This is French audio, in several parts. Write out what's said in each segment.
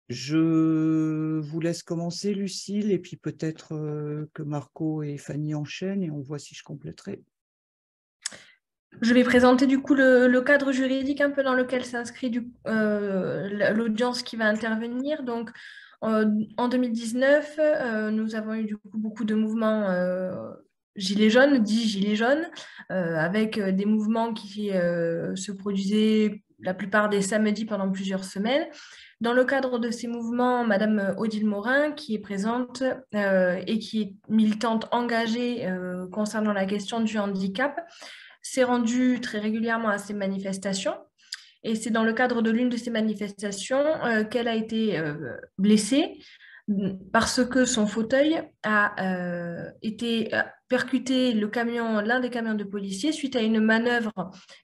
Je vous laisse commencer, Lucille, et puis peut-être que Marco et Fanny enchaînent et on voit si je compléterai. Je vais présenter du coup le cadre juridique un peu dans lequel s'inscrit l'audience qui va intervenir. Donc, en 2019, nous avons eu du coup beaucoup de mouvements gilets jaunes, dits gilets jaunes, avec des mouvements qui se produisaient la plupart des samedis pendant plusieurs semaines. Dans le cadre de ces mouvements, Madame Odile Morin, qui est présente et qui est militante engagée concernant la question du handicap, s'est rendue très régulièrement à ces manifestations. Et c'est dans le cadre de l'une de ces manifestations qu'elle a été blessée parce que son fauteuil a été percuté l'un des camions de policiers suite à une manœuvre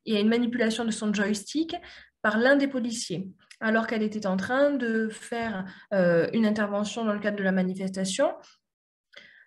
et à une manipulation de son joystick par l'un des policiers, alors qu'elle était en train de faire une intervention dans le cadre de la manifestation.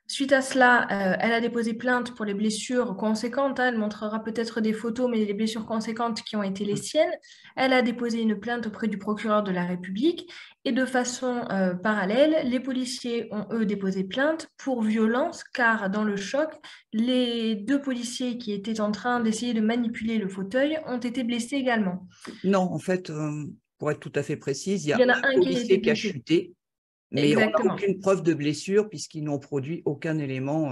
Suite à cela, elle a déposé plainte pour les blessures conséquentes, hein. Elle montrera peut-être des photos, mais les blessures conséquentes qui ont été les siennes. Elle a déposé une plainte auprès du procureur de la République. Et de façon parallèle, les policiers ont, eux, déposé plainte pour violence, car dans le choc, les deux policiers qui étaient en train d'essayer de manipuler le fauteuil ont été blessés également. Non, en fait, pour être tout à fait précise, il y Il y a en a un un qui a été policier qui a blessé. chuté, mais on n'a Exactement. aucune preuve de blessure puisqu'ils n'ont produit aucun élément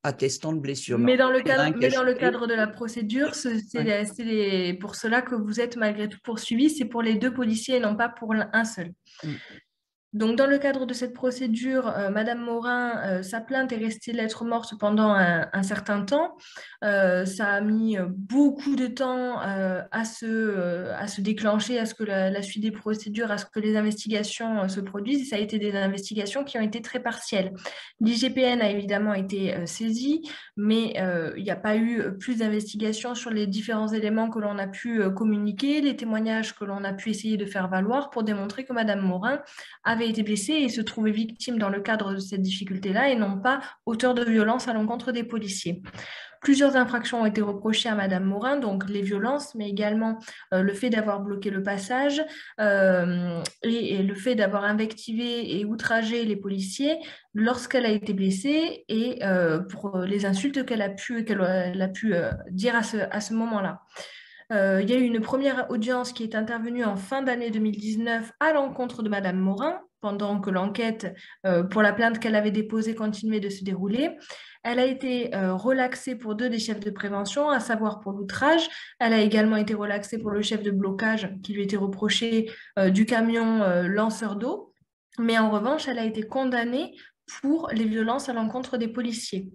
attestant de blessure. Mais en Mais dans fait, le il y en a un cadre, qui a mais dans le chuté. cadre de la procédure, Ouais. c'est pour cela que vous êtes malgré tout poursuivi, c'est pour les deux policiers et non pas pour un seul. Mm. Donc, dans le cadre de cette procédure, Madame Morin, sa plainte est restée lettre morte pendant un certain temps. Ça a mis beaucoup de temps à se déclencher, à ce que la suite des procédures, à ce que les investigations se produisent. Et ça a été des investigations qui ont été très partielles. L'IGPN a évidemment été saisie, mais il n'y a pas eu plus d'investigations sur les différents éléments que l'on a pu communiquer, les témoignages que l'on a pu essayer de faire valoir pour démontrer que Madame Morin avait été blessé et se trouvait victime dans le cadre de cette difficulté-là et non pas auteur de violence à l'encontre des policiers. Plusieurs infractions ont été reprochées à Madame Morin, donc les violences, mais également le fait d'avoir bloqué le passage et le fait d'avoir invectivé et outragé les policiers lorsqu'elle a été blessée et pour les insultes qu'elle a pu dire à ce moment-là. Il y a eu une première audience qui est intervenue en fin d'année 2019 à l'encontre de Madame Morin, pendant que l'enquête pour la plainte qu'elle avait déposée continuait de se dérouler. Elle a été relaxée pour deux des chefs de prévention, à savoir pour l'outrage. Elle a également été relaxée pour le chef de blocage qui lui était reproché du camion lanceur d'eau. Mais en revanche, elle a été condamnée pour les violences à l'encontre des policiers.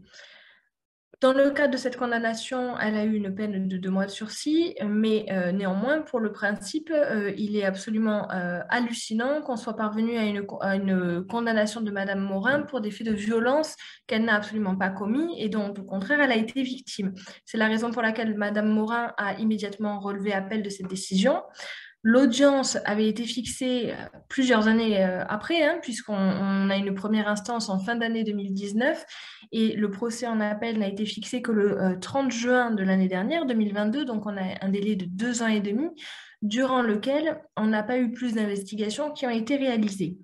Dans le cadre de cette condamnation, elle a eu une peine de 2 mois de sursis, mais néanmoins, pour le principe, il est absolument hallucinant qu'on soit parvenu à une condamnation de Madame Morin pour des faits de violence qu'elle n'a absolument pas commis et dont, au contraire, elle a été victime. C'est la raison pour laquelle Madame Morin a immédiatement relevé appel de cette décision. L'audience avait été fixée plusieurs années après, hein, puisqu'on a une première instance en fin d'année 2019 et le procès en appel n'a été fixé que le 30 juin de l'année dernière, 2022, donc on a un délai de 2 ans et demi, durant lequel on n'a pas eu plus d'investigations qui ont été réalisées.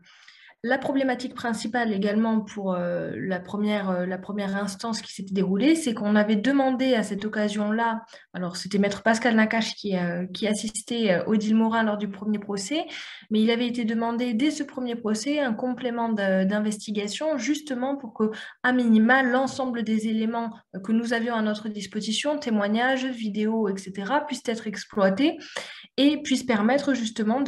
La problématique principale également pour la première instance qui s'était déroulée, c'est qu'on avait demandé à cette occasion-là, alors c'était Maître Pascal Nakache qui assistait Odile Morin lors du premier procès, mais il avait été demandé dès ce premier procès un complément d'investigation justement pour que, à minima, l'ensemble des éléments que nous avions à notre disposition, témoignages, vidéos, etc., puissent être exploités et puisse permettre justement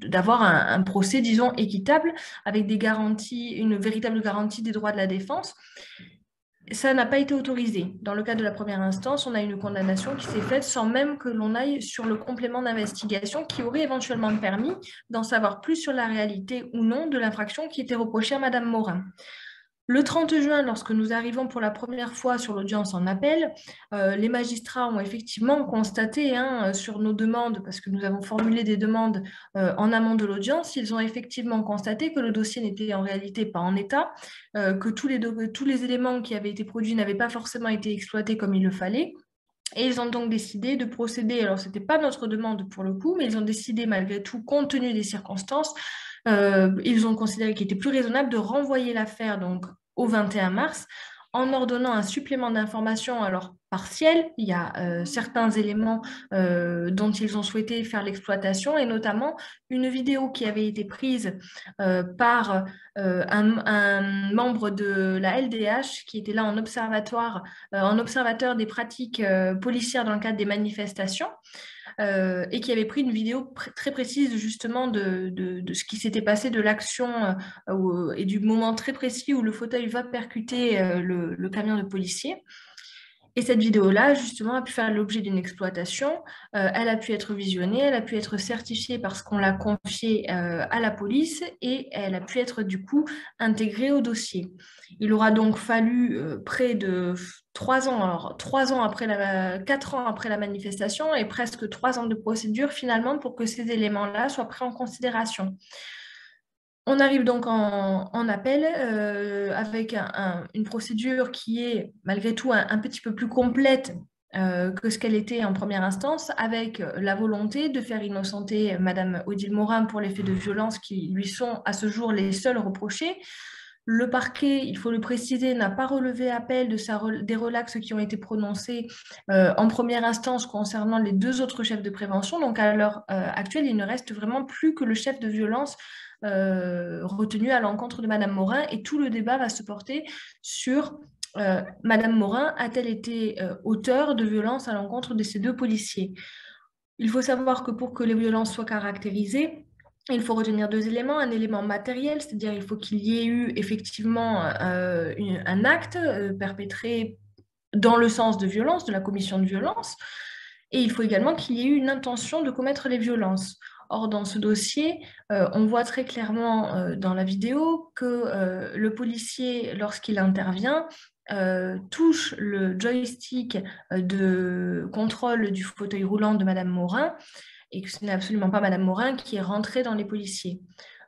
d'avoir un procès, disons, équitable, avec des garanties, une véritable garantie des droits de la défense. Ça n'a pas été autorisé. Dans le cas de la première instance, on a une condamnation qui s'est faite sans même que l'on aille sur le complément d'investigation qui aurait éventuellement permis d'en savoir plus sur la réalité ou non de l'infraction qui était reprochée à Madame Morin. Le 30 juin, lorsque nous arrivons pour la première fois sur l'audience en appel, les magistrats ont effectivement constaté sur nos demandes, parce que nous avons formulé des demandes en amont de l'audience, ils ont effectivement constaté que le dossier n'était en réalité pas en état, que tous les éléments qui avaient été produits n'avaient pas forcément été exploités comme il le fallait, Et ils ont donc décidé de procéder, alors ce n'était pas notre demande pour le coup, mais ils ont décidé malgré tout, compte tenu des circonstances, ils ont considéré qu'il était plus raisonnable de renvoyer l'affaire donc au 21 mars en ordonnant un supplément d'information, alors partiel. Il y a certains éléments dont ils ont souhaité faire l'exploitation, et notamment une vidéo qui avait été prise par un membre de la LDH qui était là en observatoire, en observateur des pratiques policières dans le cadre des manifestations, et qui avait pris une vidéo très précise justement de ce qui s'était passé, de l'action et du moment très précis où le fauteuil va percuter le camion de policiers. Et cette vidéo-là, justement, a pu faire l'objet d'une exploitation. Elle a pu être visionnée, elle a pu être certifiée parce qu'on l'a confiée à la police, et elle a pu être du coup intégrée au dossier. Il aura donc fallu près de 3 ans, alors 3 ans après 4 ans après la manifestation et presque 3 ans de procédure finalement pour que ces éléments-là soient pris en considération. On arrive donc en appel avec une procédure qui est malgré tout un petit peu plus complète que ce qu'elle était en première instance, avec la volonté de faire innocenter Madame Odile Morin pour les faits de violence qui lui sont à ce jour les seuls reprochés. Le parquet, il faut le préciser, n'a pas relevé appel des relaxes qui ont été prononcés en première instance concernant les 2 autres chefs de prévention. Donc à l'heure actuelle, il ne reste vraiment plus que le chef de violence retenu à l'encontre de Madame Morin, et tout le débat va se porter sur Madame Morin a-t-elle été auteure de violences à l'encontre de ces 2 policiers. Il faut savoir que pour que les violences soient caractérisées, il faut retenir 2 éléments. Un élément matériel, c'est-à-dire il faut qu'il y ait eu effectivement un acte perpétré dans le sens de violence, de la commission de violence, et il faut également qu'il y ait eu une intention de commettre les violences. Or, dans ce dossier, on voit très clairement dans la vidéo que le policier, lorsqu'il intervient, touche le joystick de contrôle du fauteuil roulant de Madame Morin, et que ce n'est absolument pas Madame Morin qui est rentrée dans les policiers.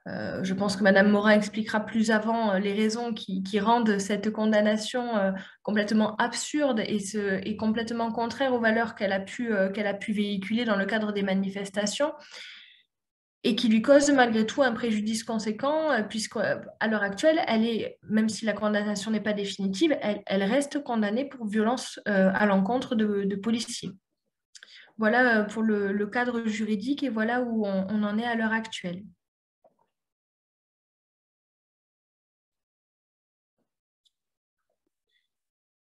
Je pense que Madame Morin expliquera plus avant les raisons qui rendent cette condamnation complètement absurde et complètement contraire aux valeurs qu'elle a pu véhiculer dans le cadre des manifestations, et qui lui cause malgré tout un préjudice conséquent, puisqu'à l'heure actuelle, même si la condamnation n'est pas définitive, elle reste condamnée pour violence à l'encontre de policiers. Voilà pour le cadre juridique, et voilà où on en est à l'heure actuelle.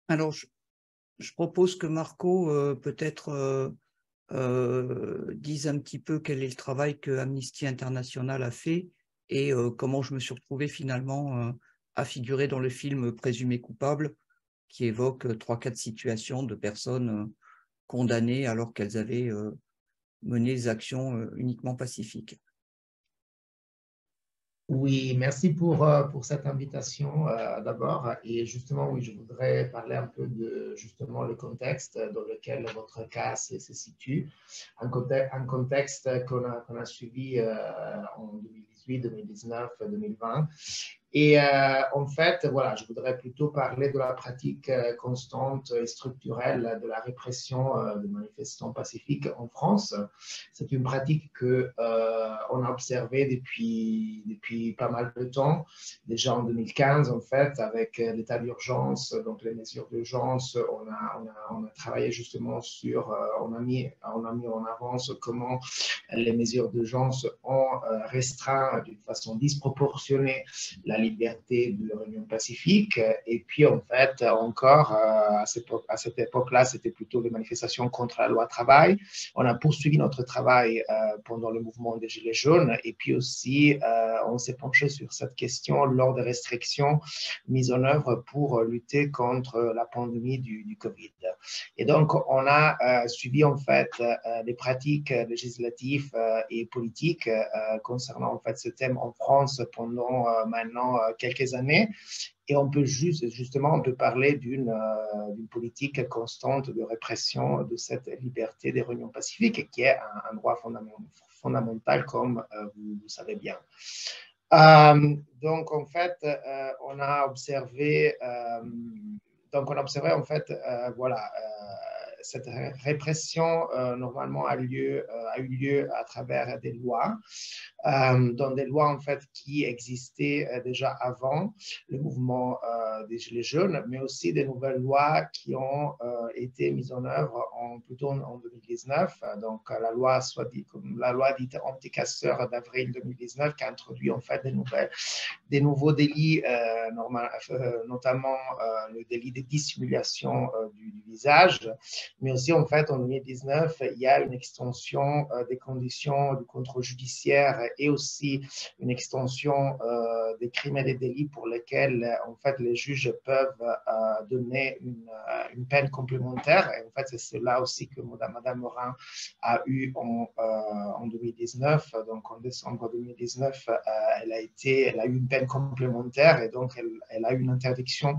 Alors, je propose que Marco peut-être dise un petit peu quel est le travail que Amnesty International a fait et comment je me suis retrouvé finalement à figurer dans le film Présumé coupable, qui évoque 3-4 situations de personnes condamnées alors qu'elles avaient mené des actions uniquement pacifiques. Oui, merci pour cette invitation d'abord. Et justement, oui, je voudrais parler un peu de justement le contexte dans lequel votre cas se situe. Un contexte qu'on a suivi en 2018, 2019, 2020. Et en fait, voilà, je voudrais plutôt parler de la pratique constante et structurelle de la répression de manifestants pacifiques en France. C'est une pratique que on a observée depuis pas mal de temps. Déjà en 2015, en fait, avec l'état d'urgence, donc les mesures d'urgence, on a travaillé justement sur, on a mis en avance comment les mesures d'urgence ont restreint d'une façon disproportionnée la liberté de réunion pacifique. Et puis, en fait, encore, à cette époque-là, c'était plutôt les manifestations contre la loi travail. On a poursuivi notre travail pendant le mouvement des Gilets jaunes. Et puis aussi, on s'est penché sur cette question lors des restrictions mises en œuvre pour lutter contre la pandémie du Covid. Et donc, on a suivi, en fait, les pratiques législatives et politiques concernant, en fait, ce thème en France pendant maintenant quelques années. Et on peut justement on peut parler d'une politique constante de répression de cette liberté des réunions pacifiques, qui est un droit fondamental, comme vous savez bien. Donc, en fait, on a observé en fait, voilà, cette répression, normalement, a eu lieu à travers des lois, dans des lois, en fait, qui existaient déjà avant le mouvement des Gilets jaunes, mais aussi des nouvelles lois qui ont été mises en œuvre plutôt en 2019. Donc, la loi dite anti-casseurs d'avril 2019 qui a introduit, en fait, des nouveaux délits, notamment le délit de dissimulation du visage, mais aussi, en fait, en 2019, il y a une extension des conditions du contrôle judiciaire et aussi une extension des crimes et des délits pour lesquels, en fait, les juges peuvent donner une peine complémentaire. Et en fait, c'est cela aussi que Madame Morin a eu en 2019. Donc, en décembre 2019, elle a eu une peine complémentaire et donc elle a eu une interdiction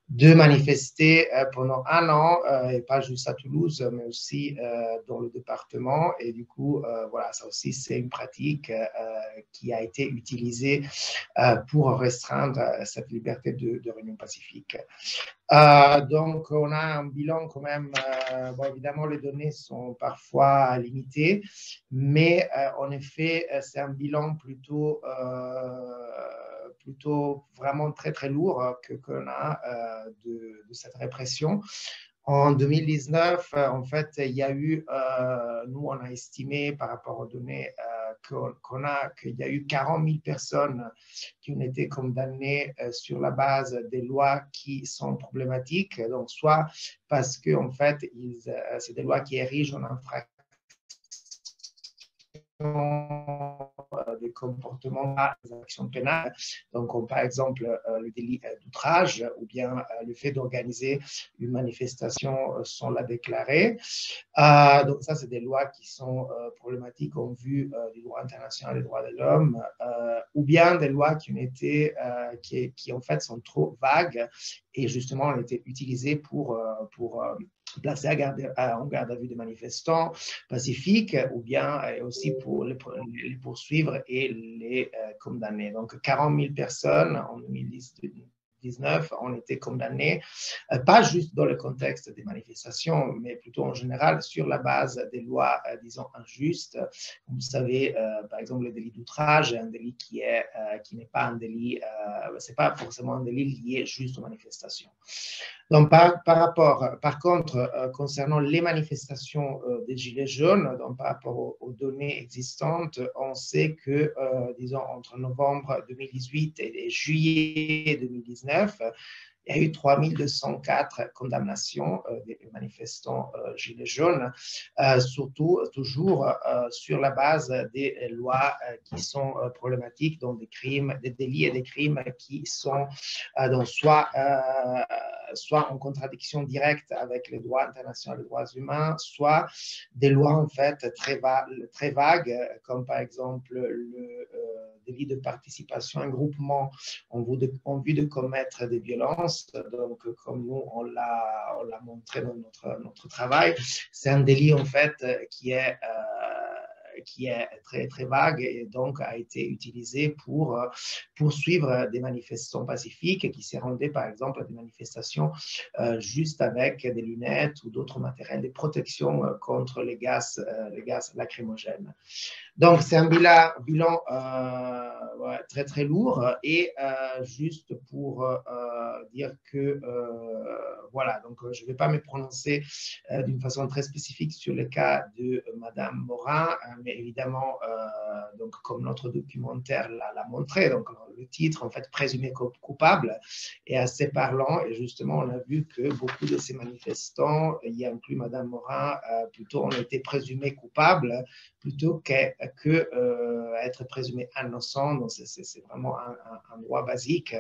de manifester pendant 1 an, et pas juste à Toulouse, mais aussi dans le département. Et du coup, voilà, ça aussi, c'est une pratique qui a été utilisée pour restreindre cette liberté de réunion pacifique. Donc, on a un bilan quand même, bon, évidemment, les données sont parfois limitées, mais en effet, c'est un bilan plutôt vraiment très, très lourd qu'on a de cette répression. En 2019, en fait, il y a eu, nous, on a estimé par rapport aux données qu'il y a eu 40 000 personnes qui ont été condamnées sur la base des lois qui sont problématiques. Donc, soit parce que, en fait, c'est des lois qui érigent en infraction des comportements, des actions pénales. Donc, comme par exemple le délit d'outrage ou bien le fait d'organiser une manifestation sans la déclarer. Donc, ça, c'est des lois qui sont problématiques en vue du droit international des droits de l'homme, ou bien des lois qui ont été, qui en fait sont trop vagues et justement ont été utilisées pour placer en garde à vue des manifestants pacifiques ou bien aussi pour les poursuivre et les condamner. Donc, 40 000 personnes en 2019 ont été condamnées, pas juste dans le contexte des manifestations, mais plutôt en général sur la base des lois, disons, injustes. Vous savez, par exemple, le délit d'outrage est un délit qui n'est pas un délit, c'est pas forcément un délit lié juste aux manifestations. Donc, par contre, concernant les manifestations des Gilets jaunes, donc par rapport aux données existantes, on sait que, disons, entre novembre 2018 et juillet 2019, il y a eu 3204 condamnations des manifestants Gilets jaunes, surtout toujours sur la base des lois qui sont problématiques, donc des crimes, des délits et des crimes qui sont donc soit en contradiction directe avec les droits internationaux des droits humains, soit des lois en fait très vagues, comme par exemple le délit de participation à un groupement en vue de commettre des violences. Donc, comme nous, on l'a montré dans notre travail, c'est un délit en fait qui est très, très vague et donc a été utilisé pour poursuivre des manifestants pacifiques qui se rendaient, par exemple, à des manifestations juste avec des lunettes ou d'autres matériels de protection contre les gaz lacrymogènes. Donc, c'est un bilan très, très lourd. Et juste pour dire que, voilà, donc je ne vais pas me prononcer d'une façon très spécifique sur le cas de Madame Morin, mais évidemment, donc, comme notre documentaire l'a montré, donc le titre, en fait, présumé coupable, est assez parlant. Et justement, on a vu que beaucoup de ces manifestants, y inclus Madame Morin, plutôt ont été présumés coupables plutôt qu'être présumé innocent. Donc, c'est vraiment un droit basique,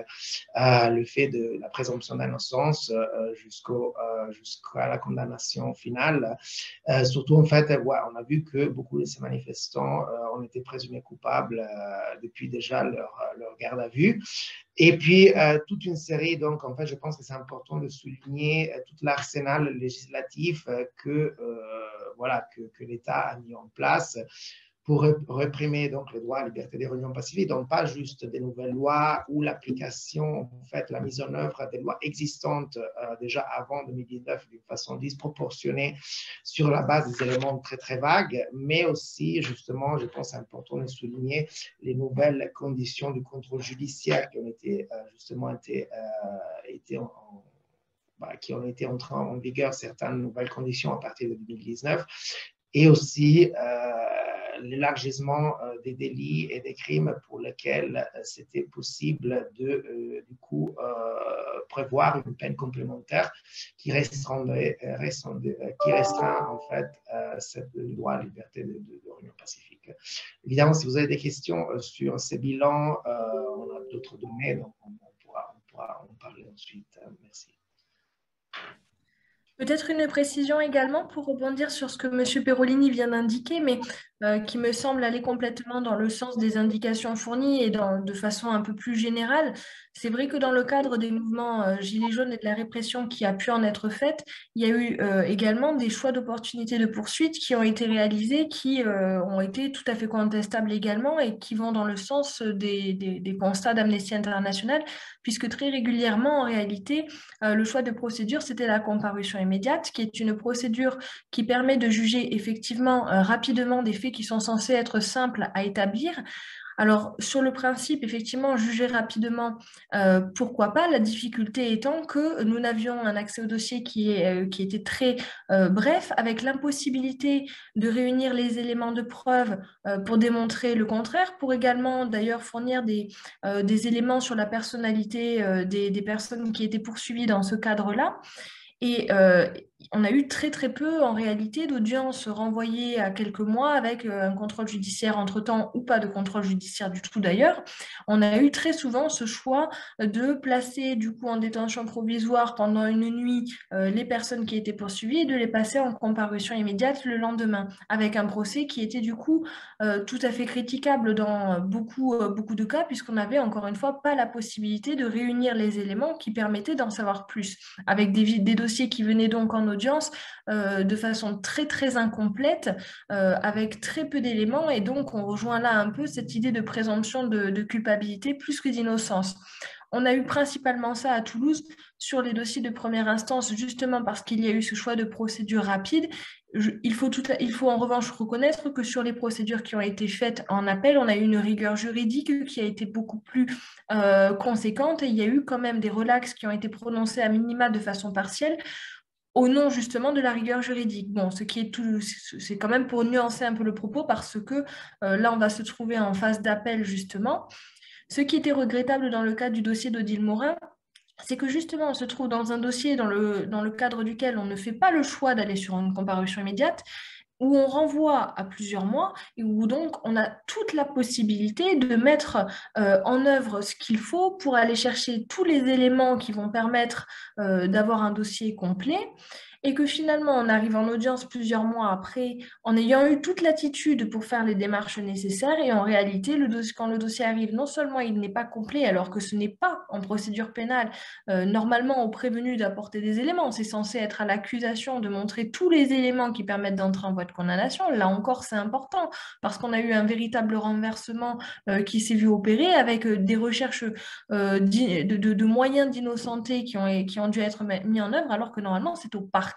le fait de la présomption d'innocence jusqu'à la condamnation finale. Surtout, en fait, on a vu que beaucoup de ces manifestants ont été présumés coupables depuis déjà leur garde à vue. Et puis, toute une série, donc, en fait, je pense que c'est important de souligner tout l'arsenal législatif que l'État a mis en place pour réprimer donc le droit à la liberté des réunions pacifiques, donc pas juste des nouvelles lois ou l'application, en fait, la mise en œuvre des lois existantes déjà avant 2019 d'une façon disproportionnée sur la base des éléments très très vagues, mais aussi justement, je pense important de souligner les nouvelles conditions du contrôle judiciaire qui ont été qui ont été entrées en vigueur certaines nouvelles conditions à partir de 2019, et aussi l'élargissement des délits et des crimes pour lesquels c'était possible de, du coup, prévoir une peine complémentaire qui restreint en fait le droit à la liberté de réunion pacifique. Évidemment, si vous avez des questions sur ces bilans, on a d'autres données, donc on pourra en parler ensuite. Merci. Peut-être une précision également pour rebondir sur ce que M. Perolini vient d'indiquer, mais qui me semble aller complètement dans le sens des indications fournies et de façon un peu plus générale. C'est vrai que dans le cadre des mouvements Gilets jaunes et de la répression qui a pu en être faite, il y a eu également des choix d'opportunités de poursuite qui ont été réalisés, qui ont été tout à fait contestables également et qui vont dans le sens des constats d'Amnesty International, puisque très régulièrement, en réalité, le choix de procédure, c'était la comparution immédiate, qui est une procédure qui permet de juger effectivement rapidement des faits qui sont censés être simples à établir. Alors, sur le principe, effectivement, juger rapidement, pourquoi pas, la difficulté étant que nous n'avions un accès au dossier qui était très bref, avec l'impossibilité de réunir les éléments de preuve pour démontrer le contraire, pour également d'ailleurs fournir des éléments sur la personnalité des personnes qui étaient poursuivies dans ce cadre-là. Et on a eu très très peu en réalité d'audiences renvoyées à quelques mois avec un contrôle judiciaire entre-temps ou pas de contrôle judiciaire du tout d'ailleurs. On a eu très souvent ce choix de placer du coup en détention provisoire pendant une nuit les personnes qui étaient poursuivies et de les passer en comparution immédiate le lendemain avec un procès qui était du coup tout à fait critiquable dans beaucoup de cas puisqu'on n'avait encore une fois pas la possibilité de réunir les éléments qui permettaient d'en savoir plus avec des dossiers qui venaient donc en audience de façon très très incomplète, avec très peu d'éléments, et donc on rejoint là un peu cette idée de présomption de culpabilité plus que d'innocence. On a eu principalement ça à Toulouse sur les dossiers de première instance, justement parce qu'il y a eu ce choix de procédure rapide. Il faut en revanche reconnaître que sur les procédures qui ont été faites en appel, on a eu une rigueur juridique qui a été beaucoup plus conséquente, et il y a eu quand même des relax qui ont été prononcés à minima de façon partielle au nom justement de la rigueur juridique. Bon, ce qui est tout, c'est quand même pour nuancer un peu le propos parce que là, on va se trouver en phase d'appel justement. Ce qui était regrettable dans le cas du dossier d'Odile Morin, c'est que justement, on se trouve dans un dossier dans le cadre duquel on ne fait pas le choix d'aller sur une comparution immédiate, où on renvoie à plusieurs mois et où donc on a toute la possibilité de mettre en œuvre ce qu'il faut pour aller chercher tous les éléments qui vont permettre d'avoir un dossier complet. Et que finalement, on arrive en audience plusieurs mois après, en ayant eu toute l'attitude pour faire les démarches nécessaires, et en réalité, quand le dossier arrive, non seulement il n'est pas complet, alors que ce n'est pas en procédure pénale, normalement au prévenu d'apporter des éléments, c'est censé être à l'accusation de montrer tous les éléments qui permettent d'entrer en voie de condamnation. Là encore, c'est important, parce qu'on a eu un véritable renversement qui s'est vu opérer, avec des recherches de moyens d'innocenté qui ont dû être mis en œuvre, alors que normalement, c'est au parquet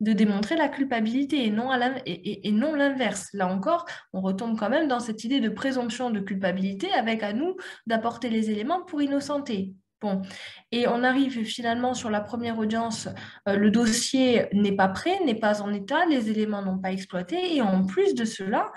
de démontrer la culpabilité et non l'inverse. Là encore, on retombe quand même dans cette idée de présomption de culpabilité avec à nous d'apporter les éléments pour innocenter. Bon, et on arrive finalement sur la première audience, le dossier n'est pas prêt, n'est pas en état, les éléments n'ont pas exploité, et en plus de cela,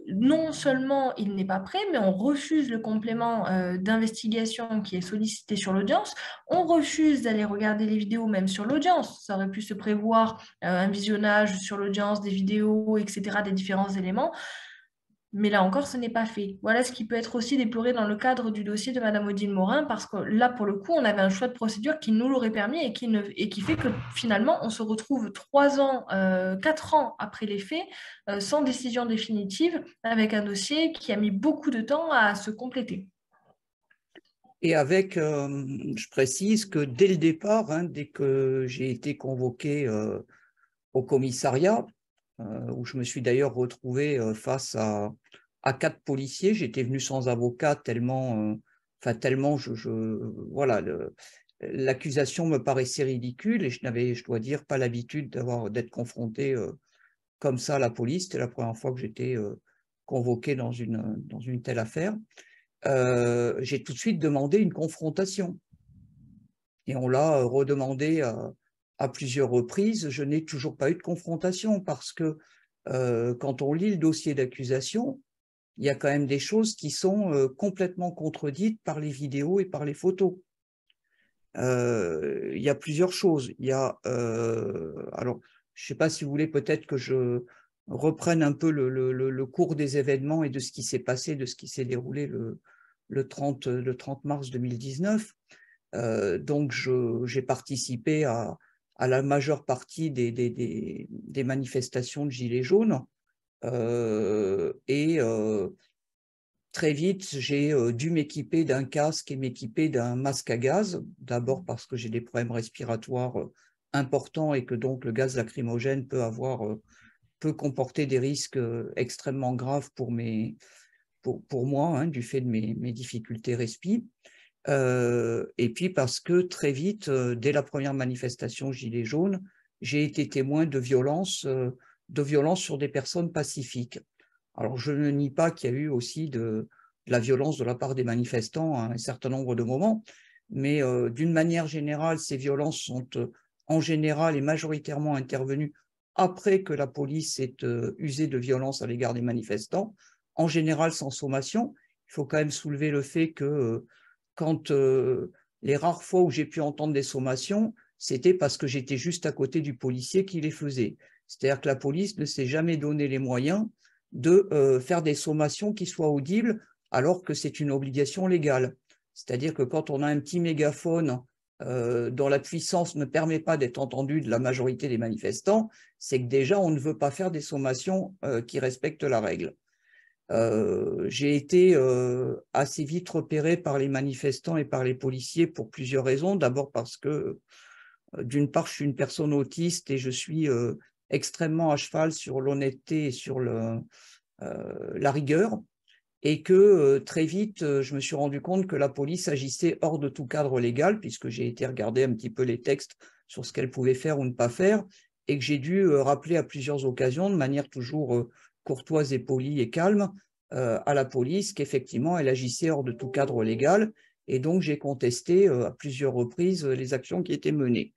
non seulement il n'est pas prêt, mais on refuse le complément d'investigation qui est sollicité sur l'audience, on refuse d'aller regarder les vidéos même sur l'audience, ça aurait pu se prévoir un visionnage sur l'audience, des vidéos, etc., des différents éléments. Mais là encore, ce n'est pas fait. Voilà ce qui peut être aussi déploré dans le cadre du dossier de Mme Odile Morin, parce que là, pour le coup, on avait un choix de procédure qui nous l'aurait permis et qui fait que finalement, on se retrouve 3 ans, 4 ans après les faits, sans décision définitive, avec un dossier qui a mis beaucoup de temps à se compléter. Et avec, je précise que dès le départ, dès que j'ai été convoqué au commissariat, où je me suis d'ailleurs retrouvé face à 4 policiers. J'étais venu sans avocat tellement, voilà, l'accusation me paraissait ridicule et je n'avais, je dois dire, pas l'habitude d'être confronté comme ça à la police. C'était la première fois que j'étais convoqué dans une telle affaire. J'ai tout de suite demandé une confrontation. Et on l'a redemandé à plusieurs reprises. Je n'ai toujours pas eu de confrontation parce que quand on lit le dossier d'accusation, il y a quand même des choses qui sont complètement contredites par les vidéos et par les photos. Il y a plusieurs choses. Il y a, alors, je ne sais pas si vous voulez peut-être que je reprenne un peu le cours des événements et de ce qui s'est passé, de ce qui s'est déroulé le 30 mars 2019. Donc, j'ai participé à la majeure partie des manifestations de Gilets jaunes. Très vite, j'ai dû m'équiper d'un casque et m'équiper d'un masque à gaz. D'abord parce que j'ai des problèmes respiratoires importants et que donc le gaz lacrymogène peut comporter des risques extrêmement graves pour moi, hein, du fait de mes difficultés respi. Et puis parce que très vite, dès la première manifestation Gilets jaunes, j'ai été témoin de violences sur des personnes pacifiques. Alors je ne nie pas qu'il y a eu aussi de la violence de la part des manifestants à un certain nombre de moments, mais d'une manière générale, ces violences sont en général et majoritairement intervenues après que la police ait usé de violence à l'égard des manifestants, en général sans sommation. Il faut quand même soulever le fait que quand les rares fois où j'ai pu entendre des sommations, c'était parce que j'étais juste à côté du policier qui les faisait. C'est-à-dire que la police ne s'est jamais donné les moyens de faire des sommations qui soient audibles alors que c'est une obligation légale. C'est-à-dire que quand on a un petit mégaphone dont la puissance ne permet pas d'être entendu de la majorité des manifestants, c'est que déjà on ne veut pas faire des sommations qui respectent la règle. J'ai été assez vite repéré par les manifestants et par les policiers pour plusieurs raisons. D'abord parce que, d'une part, je suis une personne autiste et je suis extrêmement à cheval sur l'honnêteté et sur la rigueur, et que très vite, je me suis rendu compte que la police agissait hors de tout cadre légal, puisque j'ai été regarder un petit peu les textes sur ce qu'elle pouvait faire ou ne pas faire, et que j'ai dû rappeler à plusieurs occasions, de manière toujours courtoise et polie et calme, à la police qu'effectivement, elle agissait hors de tout cadre légal, et donc j'ai contesté à plusieurs reprises les actions qui étaient menées.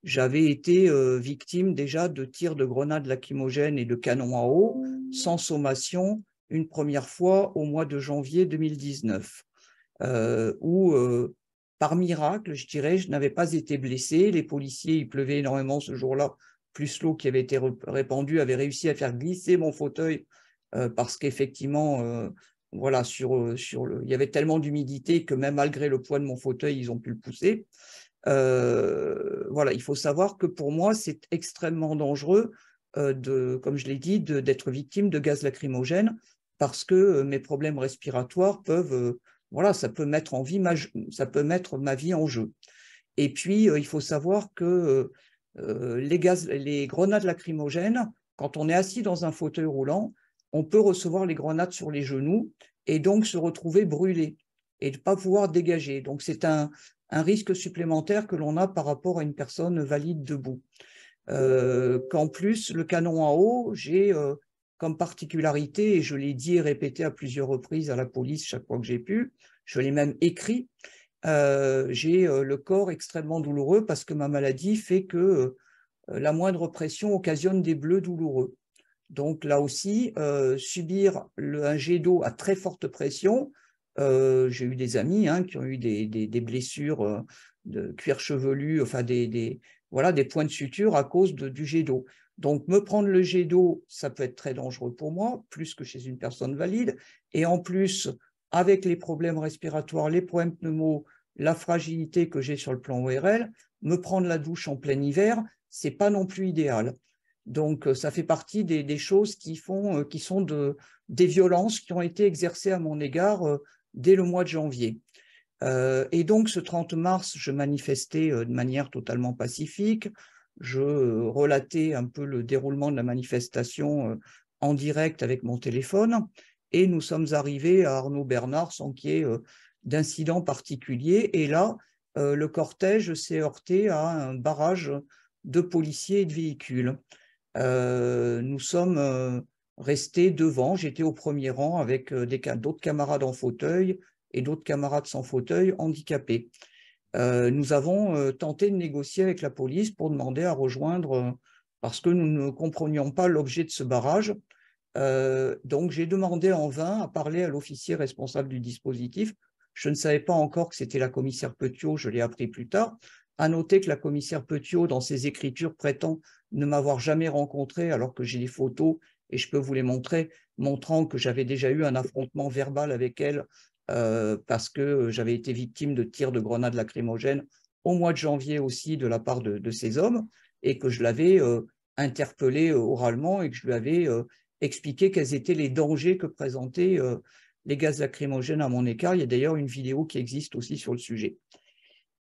J'avais été victime déjà de tirs de grenades lacrymogènes et de canons à eau, sans sommation, une première fois au mois de janvier 2019, où, par miracle, je dirais, je n'avais pas été blessé. Les policiers, il pleuvait énormément ce jour-là, plus l'eau qui avait été répandue avait réussi à faire glisser mon fauteuil parce qu'effectivement, voilà, il y avait tellement d'humidité que même malgré le poids de mon fauteuil, ils ont pu le pousser. Voilà, il faut savoir que pour moi, c'est extrêmement dangereux, comme je l'ai dit, d'être victime de gaz lacrymogène parce que mes problèmes respiratoires peuvent, voilà, ça peut mettre ma vie en jeu. Et puis, il faut savoir que les grenades lacrymogènes, quand on est assis dans un fauteuil roulant, on peut recevoir les grenades sur les genoux et donc se retrouver brûlé et ne pas pouvoir dégager. Donc, c'est un risque supplémentaire que l'on a par rapport à une personne valide debout. Qu'en plus, le canon à eau, j'ai comme particularité, et je l'ai dit et répété à plusieurs reprises à la police chaque fois que j'ai pu, je l'ai même écrit, j'ai le corps extrêmement douloureux parce que ma maladie fait que la moindre pression occasionne des bleus douloureux. Donc là aussi, subir un jet d'eau à très forte pression, j'ai eu des amis qui ont eu des blessures de cuir chevelu, enfin voilà, des points de suture à cause du jet d'eau. Donc me prendre le jet d'eau, ça peut être très dangereux pour moi, plus que chez une personne valide. Et en plus, avec les problèmes respiratoires, les problèmes pneumo, la fragilité que j'ai sur le plan ORL, me prendre la douche en plein hiver, c'est pas non plus idéal. Donc, ça fait partie des choses qui sont des violences qui ont été exercées à mon égard dès le mois de janvier. Et donc, ce 30 mars, je manifestais de manière totalement pacifique. je relatais un peu le déroulement de la manifestation en direct avec mon téléphone, et nous sommes arrivés à Arnaud Bernard sans qu'il y ait d'incident particulier. Et là, le cortège s'est heurté à un barrage de policiers et de véhicules. Nous sommes restés devant, j'étais au premier rang avec d'autres camarades en fauteuil et d'autres camarades sans fauteuil handicapés. Nous avons tenté de négocier avec la police pour demander à rejoindre, parce que nous ne comprenions pas l'objet de ce barrage. Donc j'ai demandé en vain à parler à l'officier responsable du dispositif. Je ne savais pas encore que c'était la commissaire Petiot, je l'ai appris plus tard. À noter que la commissaire Petiot, dans ses écritures, prétend ne m'avoir jamais rencontré, alors que j'ai des photos, et je peux vous les montrer, montrant que j'avais déjà eu un affrontement verbal avec elle parce que j'avais été victime de tirs de grenades lacrymogènes au mois de janvier aussi de la part de ces hommes, et que je l'avais interpellée oralement et que je lui avais expliqué quels étaient les dangers que présentaient les gaz lacrymogènes à mon écart. Il y a d'ailleurs une vidéo qui existe aussi sur le sujet.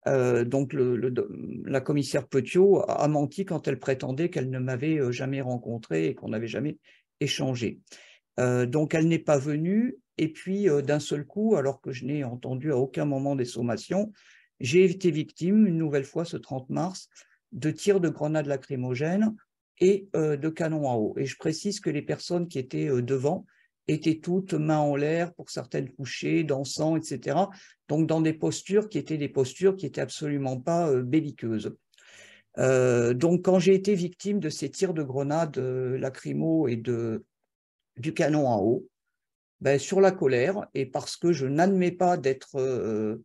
Donc la commissaire Petiot a menti quand elle prétendait qu'elle ne m'avait jamais rencontré et qu'on n'avait jamais échangé. Donc elle n'est pas venue, et puis d'un seul coup, alors que je n'ai entendu à aucun moment des sommations, j'ai été victime une nouvelle fois ce 30 mars de tirs de grenades lacrymogènes et de canons à eau. Et je précise que les personnes qui étaient devant étaient toutes mains en l'air, pour certaines couchées, dansant, etc. Donc dans des postures qui étaient absolument pas belliqueuses. Donc quand j'ai été victime de ces tirs de grenades lacrymo et du canon à eau, ben, sur la colère, et parce que je n'admets pas d'être...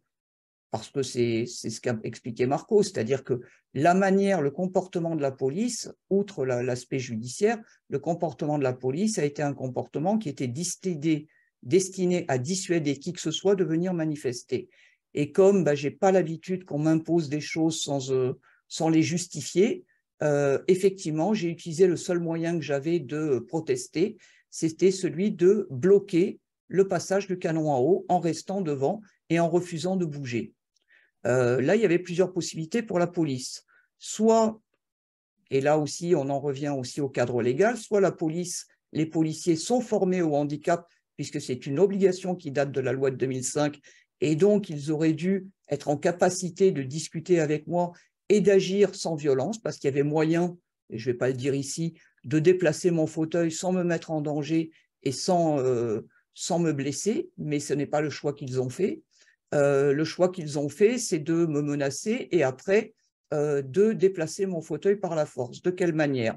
parce que c'est ce qu'a expliqué Marco, c'est-à-dire que la manière, le comportement de la police, outre l'aspect judiciaire, le comportement de la police a été un comportement qui était destiné à dissuader qui que ce soit de venir manifester. Et comme ben, je n'ai pas l'habitude qu'on m'impose des choses sans les justifier, effectivement, j'ai utilisé le seul moyen que j'avais de protester, c'était celui de bloquer le passage du canon à eau en restant devant et en refusant de bouger. Là, il y avait plusieurs possibilités pour la police. Soit, et là aussi, on en revient aussi au cadre légal, soit la police, les policiers sont formés au handicap, puisque c'est une obligation qui date de la loi de 2005, et donc ils auraient dû être en capacité de discuter avec moi et d'agir sans violence, parce qu'il y avait moyen, et je ne vais pas le dire ici, de déplacer mon fauteuil sans me mettre en danger et sans me blesser, mais ce n'est pas le choix qu'ils ont fait. Le choix qu'ils ont fait, c'est de me menacer et après de déplacer mon fauteuil par la force. De quelle manière?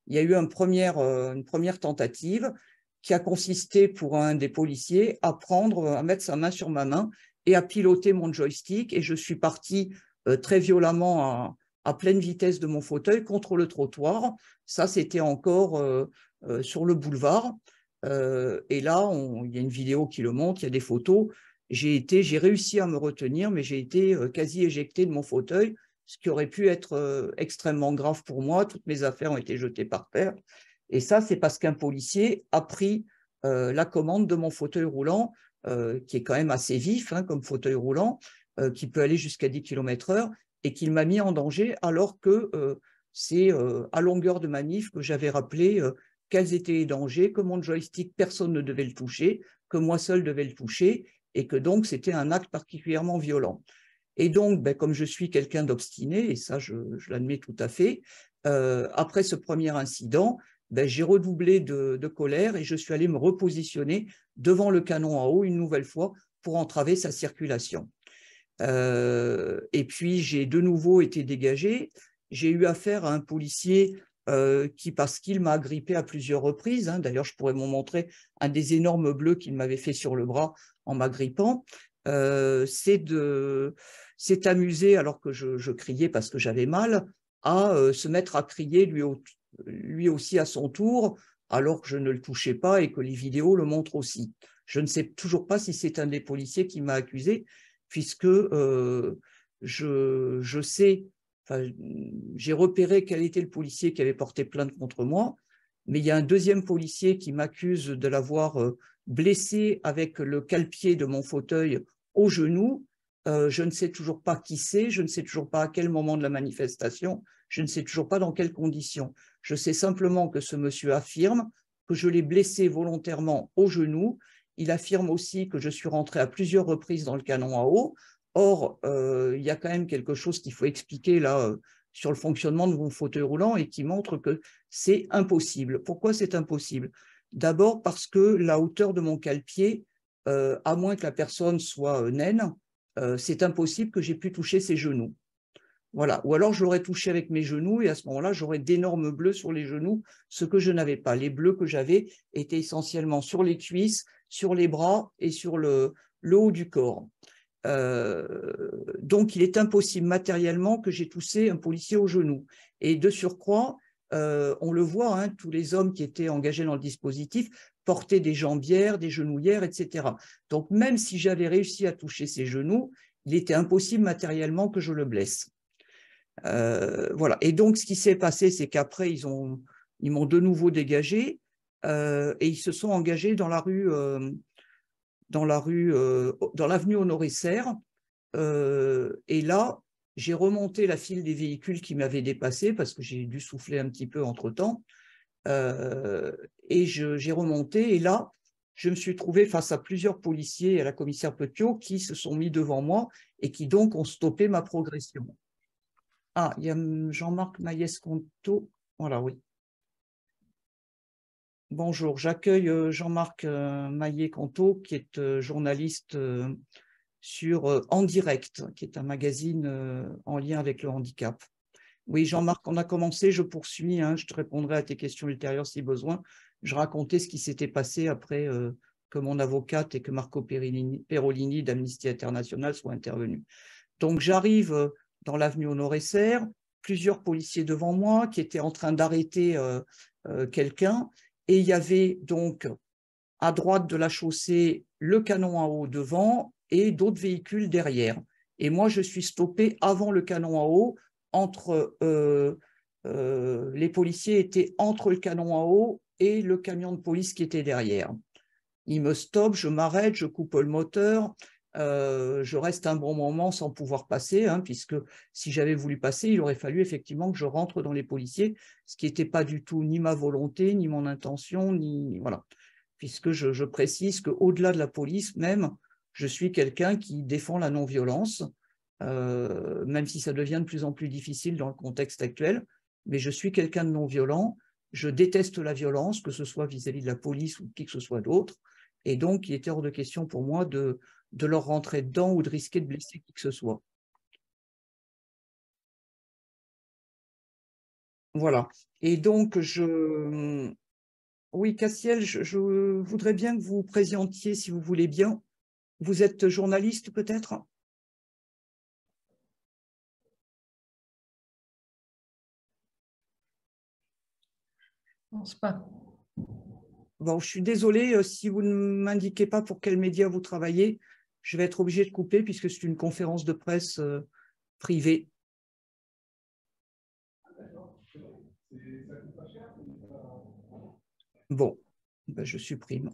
Il y a eu une première tentative qui a consisté pour un des policiers à mettre sa main sur ma main et à piloter mon joystick, et je suis parti très violemment à pleine vitesse de mon fauteuil contre le trottoir. Ça, c'était encore sur le boulevard. Et là, il y a une vidéo qui le montre, il y a des photos. J'ai réussi à me retenir, mais j'ai été quasi éjecté de mon fauteuil, ce qui aurait pu être extrêmement grave pour moi. Toutes mes affaires ont été jetées par terre. Et ça, c'est parce qu'un policier a pris la commande de mon fauteuil roulant, qui est quand même assez vif hein, comme fauteuil roulant, qui peut aller jusqu'à 10 km/h, et qu'il m'a mis en danger, alors que c'est à longueur de manif que j'avais rappelé quels étaient les dangers, que mon joystick, personne ne devait le toucher, que moi seul devais le toucher, et que donc c'était un acte particulièrement violent. Et donc, ben, comme je suis quelqu'un d'obstiné, et ça je l'admets tout à fait, après ce premier incident, ben, j'ai redoublé de colère et je suis allé me repositionner devant le canon à eau une nouvelle fois pour entraver sa circulation. Et puis j'ai de nouveau été dégagé. J'ai eu affaire à un policier qui, parce qu'il m'a agrippé à plusieurs reprises, hein, d'ailleurs je pourrais vous montrer un des énormes bleus qu'il m'avait fait sur le bras en m'agrippant, s'est amusé, alors que je criais parce que j'avais mal, à se mettre à crier lui aussi à son tour, alors que je ne le touchais pas et que les vidéos le montrent aussi. Je ne sais toujours pas si c'est un des policiers qui m'a accusé, puisque je sais, j'ai repéré quel était le policier qui avait porté plainte contre moi, mais il y a un deuxième policier qui m'accuse de l'avoir blessé avec le cale-pied de mon fauteuil au genou, je ne sais toujours pas qui c'est, je ne sais toujours pas à quel moment de la manifestation, je ne sais toujours pas dans quelles conditions. Je sais simplement que ce monsieur affirme que je l'ai blessé volontairement au genou. Il affirme aussi que je suis rentré à plusieurs reprises dans le canon à eau. Or, il y a quand même quelque chose qu'il faut expliquer là sur le fonctionnement de mon fauteuil roulant et qui montre que c'est impossible. Pourquoi c'est impossible? D'abord parce que la hauteur de mon cale-pied, à moins que la personne soit naine, c'est impossible que j'ai pu toucher ses genoux. Voilà. Ou alors je l'aurais touché avec mes genoux et à ce moment-là, j'aurais d'énormes bleus sur les genoux, ce que je n'avais pas. Les bleus que j'avais étaient essentiellement sur les cuisses, sur les bras et sur le haut du corps. Donc, il est impossible matériellement que j'ai touché un policier au genou. Et de surcroît, on le voit, hein, tous les hommes qui étaient engagés dans le dispositif portaient des jambières, des genouillères, etc. Donc, même si j'avais réussi à toucher ses genoux, il était impossible matériellement que je le blesse. Voilà. Et donc, ce qui s'est passé, c'est qu'après, ils m'ont de nouveau dégagé et ils se sont engagés dans l'avenue Honoré-Serre. Et là, j'ai remonté la file des véhicules qui m'avaient dépassé parce que j'ai dû souffler un petit peu entre-temps. Et j'ai remonté et là, je me suis trouvé face à plusieurs policiers et à la commissaire Petiot qui se sont mis devant moi et qui donc ont stoppé ma progression. Ah, il y a Jean-Marc Maillès-Conto. Voilà, oui. Bonjour, j'accueille Jean-Marc Maillet-Conto, qui est journaliste sur En Direct, qui est un magazine en lien avec le handicap. Oui, Jean-Marc, on a commencé, je poursuis, hein, je te répondrai à tes questions ultérieures si besoin. Je racontais ce qui s'était passé après que mon avocate et que Marco Perolini d'Amnesty International soient intervenus. Donc, j'arrive dans l'avenue Honoré-Serre, plusieurs policiers devant moi qui étaient en train d'arrêter quelqu'un. Et il y avait donc à droite de la chaussée le canon à eau devant et d'autres véhicules derrière. Et moi, je suis stoppé avant le canon à eau. Les policiers étaient entre le canon à eau et le camion de police qui était derrière. Ils me stoppent, je m'arrête, je coupe le moteur. Je reste un bon moment sans pouvoir passer, hein, puisque si j'avais voulu passer, il aurait fallu effectivement que je rentre dans les policiers, ce qui n'était pas du tout ni ma volonté, ni mon intention, ni voilà, puisque je précise qu'au-delà de la police même, je suis quelqu'un qui défend la non-violence, même si ça devient de plus en plus difficile dans le contexte actuel, mais je suis quelqu'un de non-violent, je déteste la violence, que ce soit vis-à-vis de la police ou de qui que ce soit d'autre, et donc il était hors de question pour moi de leur rentrer dedans ou de risquer de blesser qui que ce soit. Voilà. Et donc, oui, Cassiel, je voudrais bien que vous vous présentiez, si vous voulez bien. Vous êtes journaliste, peut-être? Je pense pas. Bon, je suis désolée, si vous ne m'indiquez pas pour quel média vous travaillez, je vais être obligée de couper puisque c'est une conférence de presse privée. Bon, ben je supprime.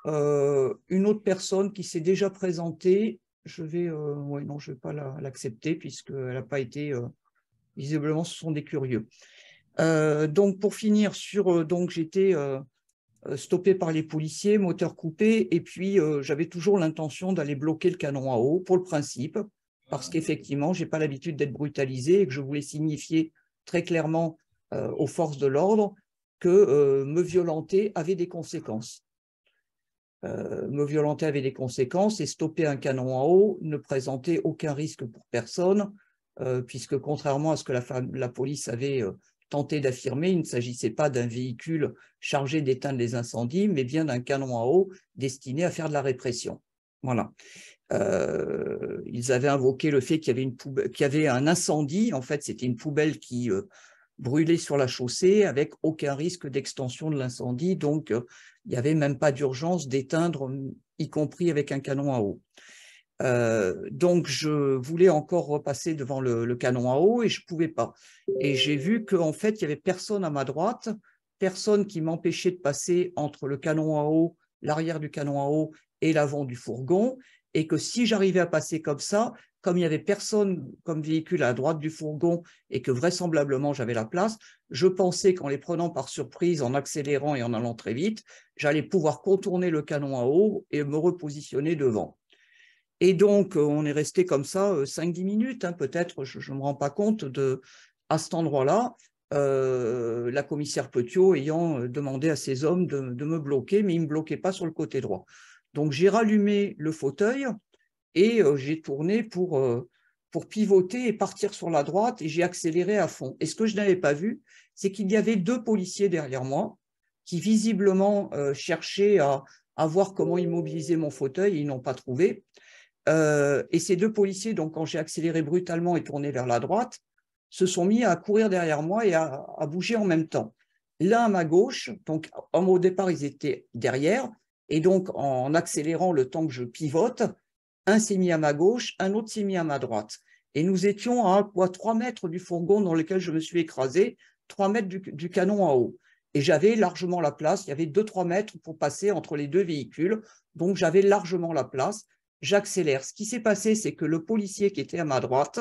Une autre personne qui s'est déjà présentée, ouais, non, je ne vais pas l'accepter puisqu'elle n'a pas été, visiblement, ce sont des curieux. Donc, pour finir, donc j'étais stoppé par les policiers, moteur coupé, et puis j'avais toujours l'intention d'aller bloquer le canon à eau pour le principe, parce qu'effectivement, je n'ai pas l'habitude d'être brutalisé et que je voulais signifier très clairement aux forces de l'ordre que me violenter avait des conséquences. Me violenter avait des conséquences et stopper un canon à eau ne présentait aucun risque pour personne, puisque contrairement à ce que la police avait tenté d'affirmer, il ne s'agissait pas d'un véhicule chargé d'éteindre les incendies, mais bien d'un canon à eau destiné à faire de la répression. Voilà. Ils avaient invoqué le fait qu'il y avait un incendie. En fait, c'était une poubelle qui brûlait sur la chaussée avec aucun risque d'extension de l'incendie. Donc, il n'y avait même pas d'urgence d'éteindre, y compris avec un canon à eau. Donc, je voulais encore repasser devant le canon à eau et je ne pouvais pas. Et j'ai vu qu'en fait, il n'y avait personne à ma droite personne qui m'empêchait de passer entre le canon à eau, l'arrière du canon à eau et l'avant du fourgon, et que si j'arrivais à passer comme ça, comme il n'y avait personne comme véhicule à droite du fourgon et que vraisemblablement j'avais la place, je pensais qu'en les prenant par surprise, en accélérant et en allant très vite, j'allais pouvoir contourner le canon à eau et me repositionner devant. Et donc, on est resté comme ça 5-10 minutes, hein, peut-être, je ne me rends pas compte, à cet endroit-là, la commissaire Petiot ayant demandé à ses hommes de me bloquer, mais ils ne me bloquaient pas sur le côté droit. Donc, j'ai rallumé le fauteuil et j'ai tourné pour pivoter et partir sur la droite, et j'ai accéléré à fond. Et ce que je n'avais pas vu, c'est qu'il y avait 2 policiers derrière moi qui visiblement cherchaient à voir comment immobiliser mon fauteuil, et ils n'ont pas trouvé. Et ces 2 policiers, donc quand j'ai accéléré brutalement et tourné vers la droite, se sont mis à courir derrière moi et à bouger en même temps. L'un à ma gauche, donc au départ ils étaient derrière, et donc en accélérant le temps que je pivote, un s'est mis à ma gauche, un autre s'est mis à ma droite. Et nous étions à 3 mètres du fourgon dans lequel je me suis écrasé, 3 mètres du canon à eau. Et j'avais largement la place, il y avait 2-3 mètres pour passer entre les 2 véhicules, donc j'avais largement la place. J'accélère. Ce qui s'est passé, c'est que le policier qui était à ma droite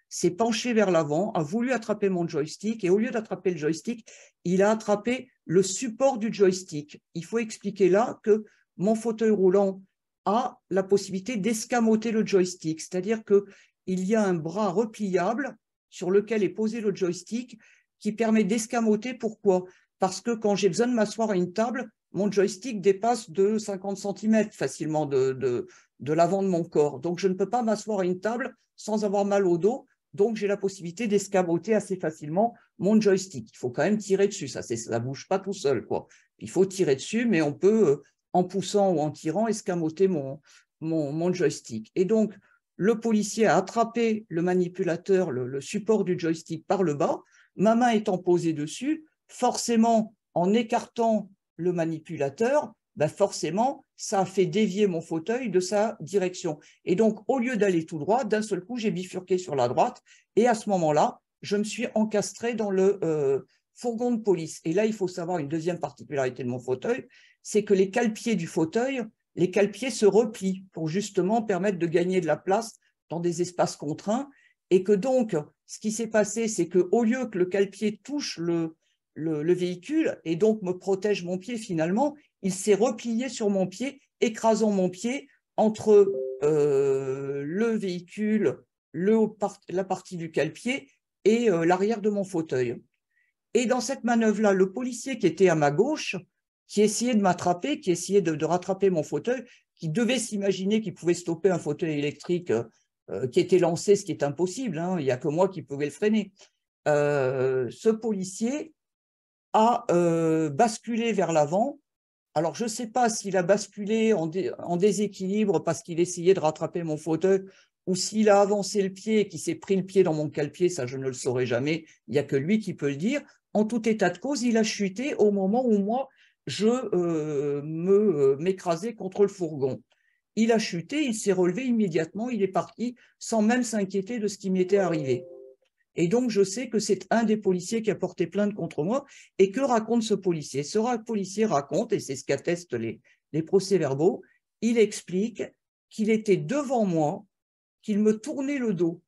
s'est penché vers l'avant, a voulu attraper mon joystick, et au lieu d'attraper le joystick, il a attrapé le support du joystick. Il faut expliquer là que mon fauteuil roulant a la possibilité d'escamoter le joystick, c'est-à-dire qu'il y a un bras repliable sur lequel est posé le joystick qui permet d'escamoter. Pourquoi? Parce que quand j'ai besoin de m'asseoir à une table, mon joystick dépasse de 50 cm facilement de l'avant de mon corps. Donc, je ne peux pas m'asseoir à une table sans avoir mal au dos. Donc, j'ai la possibilité d'escamoter assez facilement mon joystick. Il faut quand même tirer dessus. Ça ne bouge pas tout seul, quoi. Il faut tirer dessus, mais on peut, en poussant ou en tirant, escamoter mon joystick. Et donc, le policier a attrapé le manipulateur, le support du joystick par le bas, ma main étant posée dessus, forcément, en écartant le manipulateur, ben forcément, ça a fait dévier mon fauteuil de sa direction. Et donc, au lieu d'aller tout droit, d'un seul coup, j'ai bifurqué sur la droite. Et à ce moment-là, je me suis encastré dans le fourgon de police. Et là, il faut savoir une deuxième particularité de mon fauteuil, c'est que les cale-pieds du fauteuil, les cale-pieds se replient pour justement permettre de gagner de la place dans des espaces contraints. Et que donc, ce qui s'est passé, c'est qu'au lieu que le cale-pied touche le véhicule et donc me protège mon pied finalement, il s'est replié sur mon pied, écrasant mon pied entre le véhicule, la partie du cale-pied et l'arrière de mon fauteuil. Et dans cette manœuvre-là, le policier qui était à ma gauche, qui essayait de m'attraper, qui essayait de rattraper mon fauteuil, qui devait s'imaginer qu'il pouvait stopper un fauteuil électrique qui était lancé, ce qui est impossible, hein, il n'y a que moi qui pouvais le freiner. Ce policier a basculé vers l'avant. Alors, je ne sais pas s'il a basculé en déséquilibre parce qu'il essayait de rattraper mon fauteuil, ou s'il a avancé le pied et qu'il s'est pris le pied dans mon cale-pied, ça je ne le saurai jamais, il n'y a que lui qui peut le dire. En tout état de cause, il a chuté au moment où moi, je m'écrasais contre le fourgon. Il a chuté, il s'est relevé immédiatement, il est parti sans même s'inquiéter de ce qui m'était arrivé. Et donc, je sais que c'est un des policiers qui a porté plainte contre moi. Et que raconte ce policier? Ce policier raconte, et c'est ce qu'attestent les procès-verbaux, il explique qu'il était devant moi, qu'il me tournait le dos.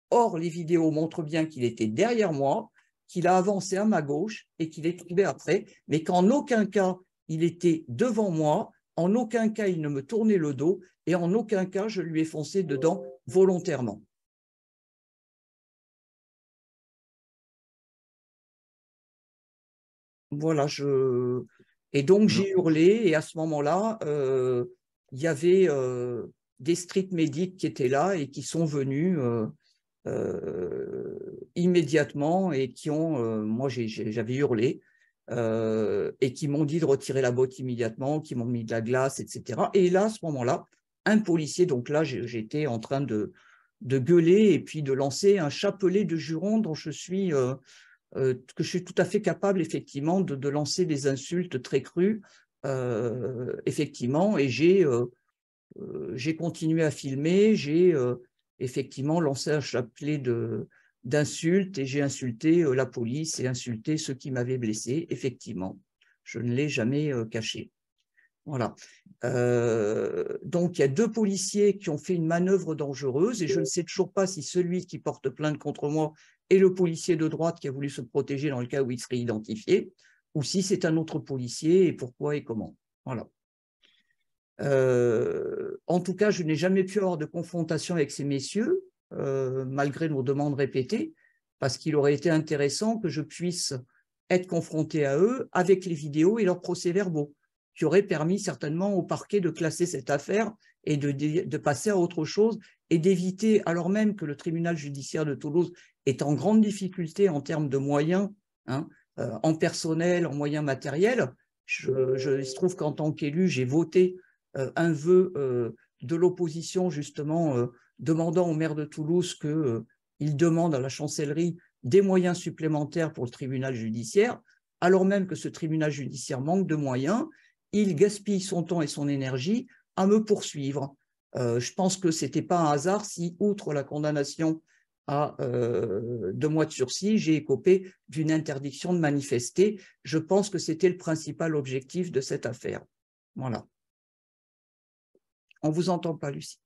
Or, les vidéos montrent bien qu'il était derrière moi, qu'il a avancé à ma gauche et qu'il est tombé après, mais qu'en aucun cas, il était devant moi, en aucun cas, il ne me tournait le dos, et en aucun cas, je lui ai foncé dedans volontairement. Voilà, et donc j'ai hurlé, et à ce moment-là, il y avait des street medics qui étaient là et qui sont venus immédiatement et qui ont, moi j'avais hurlé, et qui m'ont dit de retirer la botte immédiatement, qui m'ont mis de la glace, etc. Et là, à ce moment-là, un policier, donc là j'étais en train de gueuler et puis de lancer un chapelet de jurons dont que je suis tout à fait capable, effectivement, de lancer des insultes très crues, effectivement, et j'ai continué à filmer, j'ai effectivement lancé un chapelet de d'insultes et j'ai insulté la police et insulté ceux qui m'avaient blessé. Effectivement, je ne l'ai jamais caché. Voilà. Donc, il y a 2 policiers qui ont fait une manœuvre dangereuse et je ne sais toujours pas si celui qui porte plainte contre moi est le policier de droite qui a voulu se protéger dans le cas où il serait identifié ou si c'est un autre policier et pourquoi et comment. Voilà. En tout cas, je n'ai jamais pu avoir de confrontation avec ces messieurs, malgré nos demandes répétées, parce qu'il aurait été intéressant que je puisse être confronté à eux avec les vidéos et leurs procès-verbaux, qui auraient permis certainement au parquet de classer cette affaire et de passer à autre chose et d'éviter, alors même que le tribunal judiciaire de Toulouse est en grande difficulté en termes de moyens, hein, en personnel, en moyens matériels. Il se trouve qu'en tant qu'élu, j'ai voté un vœu de l'opposition, justement, demandant au maire de Toulouse qu'il demande à la chancellerie des moyens supplémentaires pour le tribunal judiciaire, alors même que ce tribunal judiciaire manque de moyens, il gaspille son temps et son énergie à me poursuivre. Je pense que ce n'était pas un hasard si, outre la condamnation à 2 mois de sursis, j'ai écopé d'une interdiction de manifester. Je pense que c'était le principal objectif de cette affaire. Voilà. On ne vous entend pas, Lucie.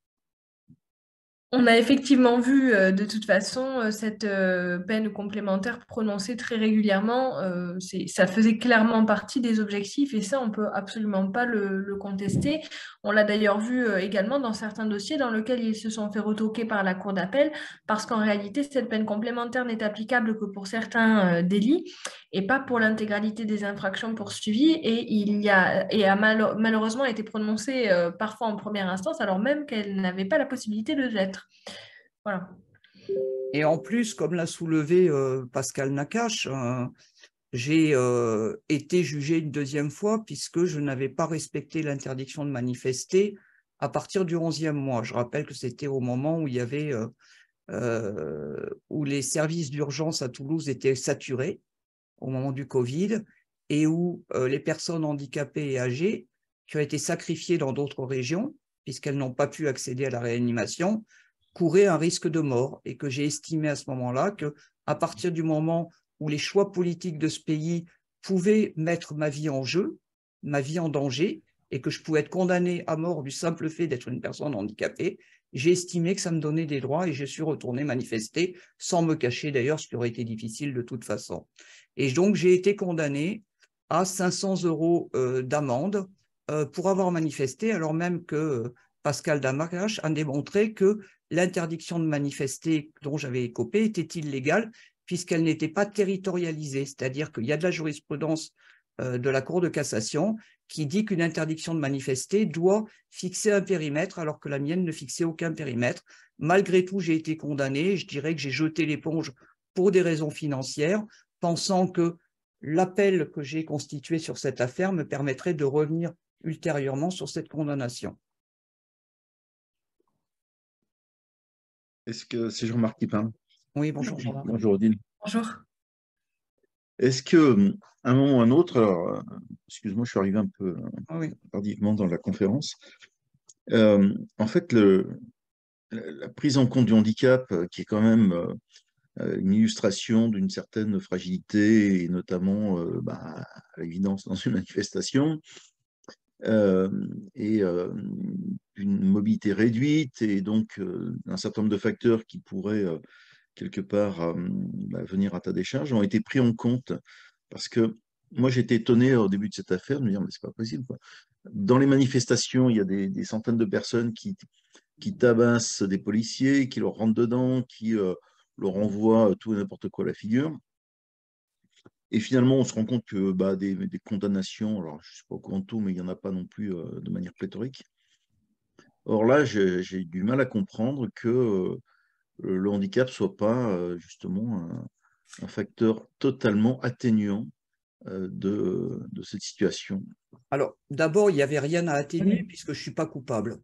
On a effectivement vu de toute façon cette peine complémentaire prononcée très régulièrement. Ça faisait clairement partie des objectifs et ça, on ne peut absolument pas le contester. On l'a d'ailleurs vu également dans certains dossiers dans lesquels ils se sont fait retoquer par la Cour d'appel parce qu'en réalité, cette peine complémentaire n'est applicable que pour certains délits et pas pour l'intégralité des infractions poursuivies et a malheureusement été prononcée parfois en première instance alors même qu'elle n'avait pas la possibilité de l'être. Voilà. Et en plus, comme l'a soulevé Pascal Nakache, j'ai été jugé une 2e fois puisque je n'avais pas respecté l'interdiction de manifester à partir du 11e mois. Je rappelle que c'était au moment où il y avait où les services d'urgence à Toulouse étaient saturés au moment du Covid et où les personnes handicapées et âgées qui ont été sacrifiées dans d'autres régions puisqu'elles n'ont pas pu accéder à la réanimation couraient un risque de mort et que j'ai estimé à ce moment-là qu'à partir du moment où les choix politiques de ce pays pouvaient mettre ma vie en jeu, ma vie en danger, et que je pouvais être condamné à mort du simple fait d'être une personne handicapée, j'ai estimé que ça me donnait des droits et je suis retourné manifester sans me cacher d'ailleurs, ce qui aurait été difficile de toute façon. Et donc j'ai été condamné à 500 € d'amende pour avoir manifesté, alors même que Pascal Nakache a démontré que l'interdiction de manifester dont j'avais écopé était illégale puisqu'elle n'était pas territorialisée, c'est-à-dire qu'il y a de la jurisprudence de la Cour de cassation qui dit qu'une interdiction de manifester doit fixer un périmètre alors que la mienne ne fixait aucun périmètre. Malgré tout, j'ai été condamné, je dirais que j'ai jeté l'éponge pour des raisons financières, pensant que l'appel que j'ai constitué sur cette affaire me permettrait de revenir ultérieurement sur cette condamnation. Est-ce que c'est Jean-Marc qui parle? Oui, bonjour Jean-Marc. Bonjour Odile. Bonjour. Est-ce que, à un moment ou à un autre, alors, excuse-moi, je suis arrivé un peu tardivement dans la conférence. En fait, la prise en compte du handicap, qui est quand même une illustration d'une certaine fragilité, et notamment, à l'évidence, dans une manifestation, et une mobilité réduite, et donc un certain nombre de facteurs qui pourraient quelque part venir à ta décharge, ont été pris en compte. Parce que moi, j'étais étonné au début de cette affaire de me dire, mais c'est pas possible, quoi. Dans les manifestations, il y a des centaines de personnes qui tabassent des policiers, qui leur rentrent dedans, qui leur envoient tout et n'importe quoi à la figure. Et finalement, on se rend compte que des condamnations, alors je ne sais pas au courant de tout, mais il n'y en a pas non plus de manière pléthorique. Or là, j'ai du mal à comprendre que le handicap ne soit pas justement un facteur totalement atténuant de cette situation. Alors, d'abord, il n'y avait rien à atténuer puisque je ne suis pas coupable.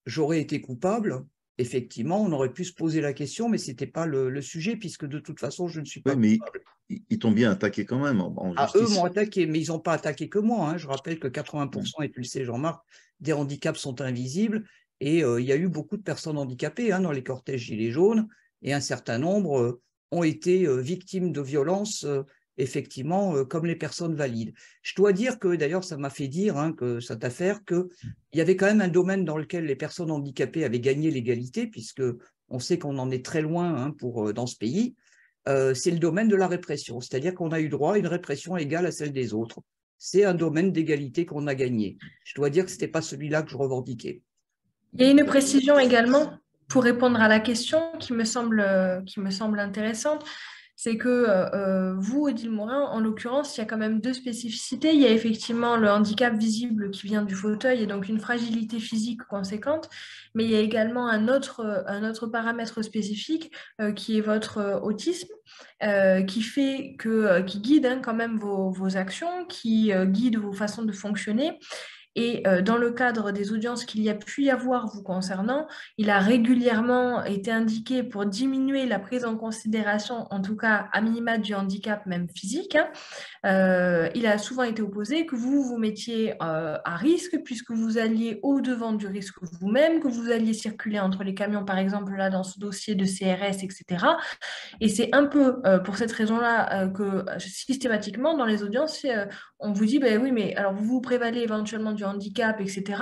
J'aurais été coupable, effectivement, on aurait pu se poser la question, mais ce n'était pas le sujet puisque de toute façon, je ne suis pas coupable. Ils t'ont bien attaqué quand même en justice. Eux m'ont attaqué, mais ils n'ont pas attaqué que moi. Hein. Je rappelle que 80%, et tu le sais Jean-Marc, des handicaps sont invisibles et il y a eu beaucoup de personnes handicapées dans les cortèges Gilets jaunes et un certain nombre ont été victimes de violences, effectivement, comme les personnes valides. Je dois dire que, d'ailleurs, ça m'a fait dire, hein, que cette affaire, qu'il y avait quand même un domaine dans lequel les personnes handicapées avaient gagné l'égalité, puisque on sait qu'on en est très loin, hein, dans ce pays, c'est le domaine de la répression. C'est-à-dire qu'on a eu droit à une répression égale à celle des autres. C'est un domaine d'égalité qu'on a gagné. Je dois dire que ce n'était pas celui-là que je revendiquais. Il y a une précision également pour répondre à la question qui me semble intéressante. C'est que vous, Odile Morin, en l'occurrence, il y a quand même deux spécificités. Il y a effectivement le handicap visible qui vient du fauteuil et donc une fragilité physique conséquente, mais il y a également un autre paramètre spécifique qui est votre autisme, qui guide, hein, quand même vos actions, qui guide vos façons de fonctionner. Et dans le cadre des audiences qu'il y a pu y avoir vous concernant, il a régulièrement été indiqué pour diminuer la prise en considération, en tout cas à minima du handicap même physique, hein. Il a souvent été opposé que vous vous mettiez à risque puisque vous alliez au-devant du risque vous-même, que vous alliez circuler entre les camions, par exemple, là dans ce dossier de CRS, etc. Et c'est un peu pour cette raison-là que systématiquement dans les audiences, on vous dit, ben oui, mais alors vous vous prévalez éventuellement du handicap, etc.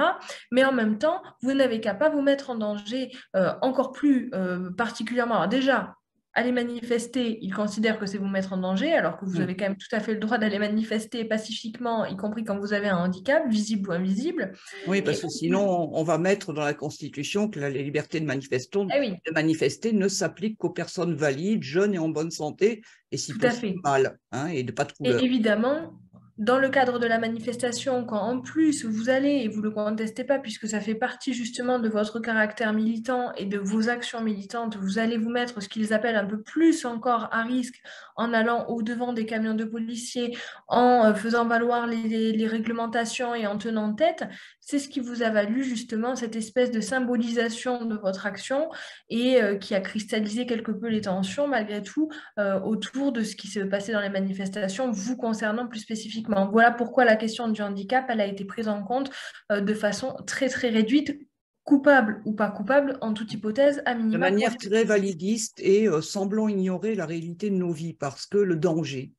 Mais en même temps, vous n'avez qu'à pas vous mettre en danger encore plus particulièrement. Alors déjà, aller manifester, ils considèrent que c'est vous mettre en danger, alors que vous avez quand même tout à fait le droit d'aller manifester pacifiquement, y compris quand vous avez un handicap, visible ou invisible. Oui, parce que sinon, on va mettre dans la Constitution que la liberté de manifester ne s'applique qu'aux personnes valides, jeunes et en bonne santé, et si possible mâles, hein, et de pas de couleur. Et évidemment, dans le cadre de la manifestation, quand en plus vous allez, et vous ne le contestez pas, puisque ça fait partie justement de votre caractère militant et de vos actions militantes, vous allez vous mettre ce qu'ils appellent un peu plus encore à risque en allant au-devant des camions de policiers, en faisant valoir les réglementations et en tenant tête, c'est ce qui vous a valu justement cette espèce de symbolisation de votre action et qui a cristallisé quelque peu les tensions malgré tout autour de ce qui se passait dans les manifestations, vous concernant plus spécifiquement. Voilà pourquoi la question du handicap, elle a été prise en compte de façon très très réduite, coupable ou pas coupable, en toute hypothèse, à minima. De manière très validiste et semblant ignorer la réalité de nos vies, parce que le danger,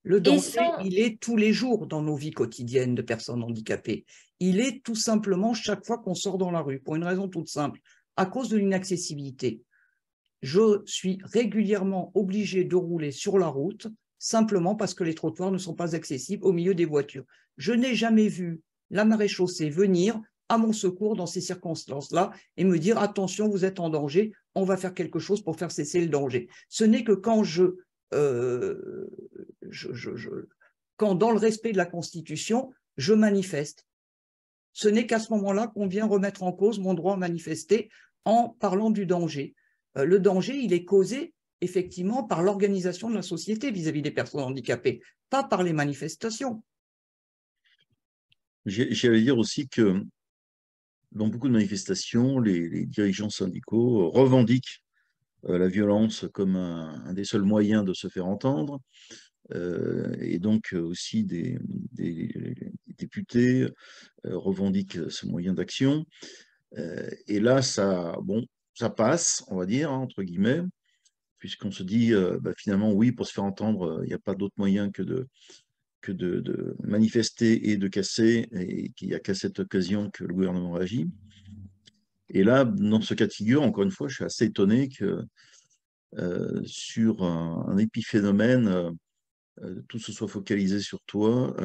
il est tous les jours dans nos vies quotidiennes de personnes handicapées. Il est tout simplement chaque fois qu'on sort dans la rue, pour une raison toute simple, à cause de l'inaccessibilité. Je suis régulièrement obligé de rouler sur la route simplement parce que les trottoirs ne sont pas accessibles au milieu des voitures. Je n'ai jamais vu la maréchaussée venir à mon secours dans ces circonstances-là et me dire « Attention, vous êtes en danger, on va faire quelque chose pour faire cesser le danger ». Ce n'est que quand quand dans le respect de la Constitution, je manifeste. Ce n'est qu'à ce moment-là qu'on vient remettre en cause mon droit à manifester en parlant du danger. Le danger, il est causé effectivement par l'organisation de la société vis-à-vis des personnes handicapées, pas par les manifestations. J'allais dire aussi que dans beaucoup de manifestations, les dirigeants syndicaux revendiquent la violence comme un des seuls moyens de se faire entendre. Et donc aussi des députés revendiquent ce moyen d'action. Et là, ça passe, on va dire, hein, entre guillemets, puisqu'on se dit, finalement, oui, pour se faire entendre, il n'y a pas d'autre moyen que de manifester et de casser, et qu'il n'y a qu'à cette occasion que le gouvernement réagit. Et là, dans ce cas de figure, encore une fois, je suis assez étonné que sur un épiphénomène, tout se soit focalisé sur toi.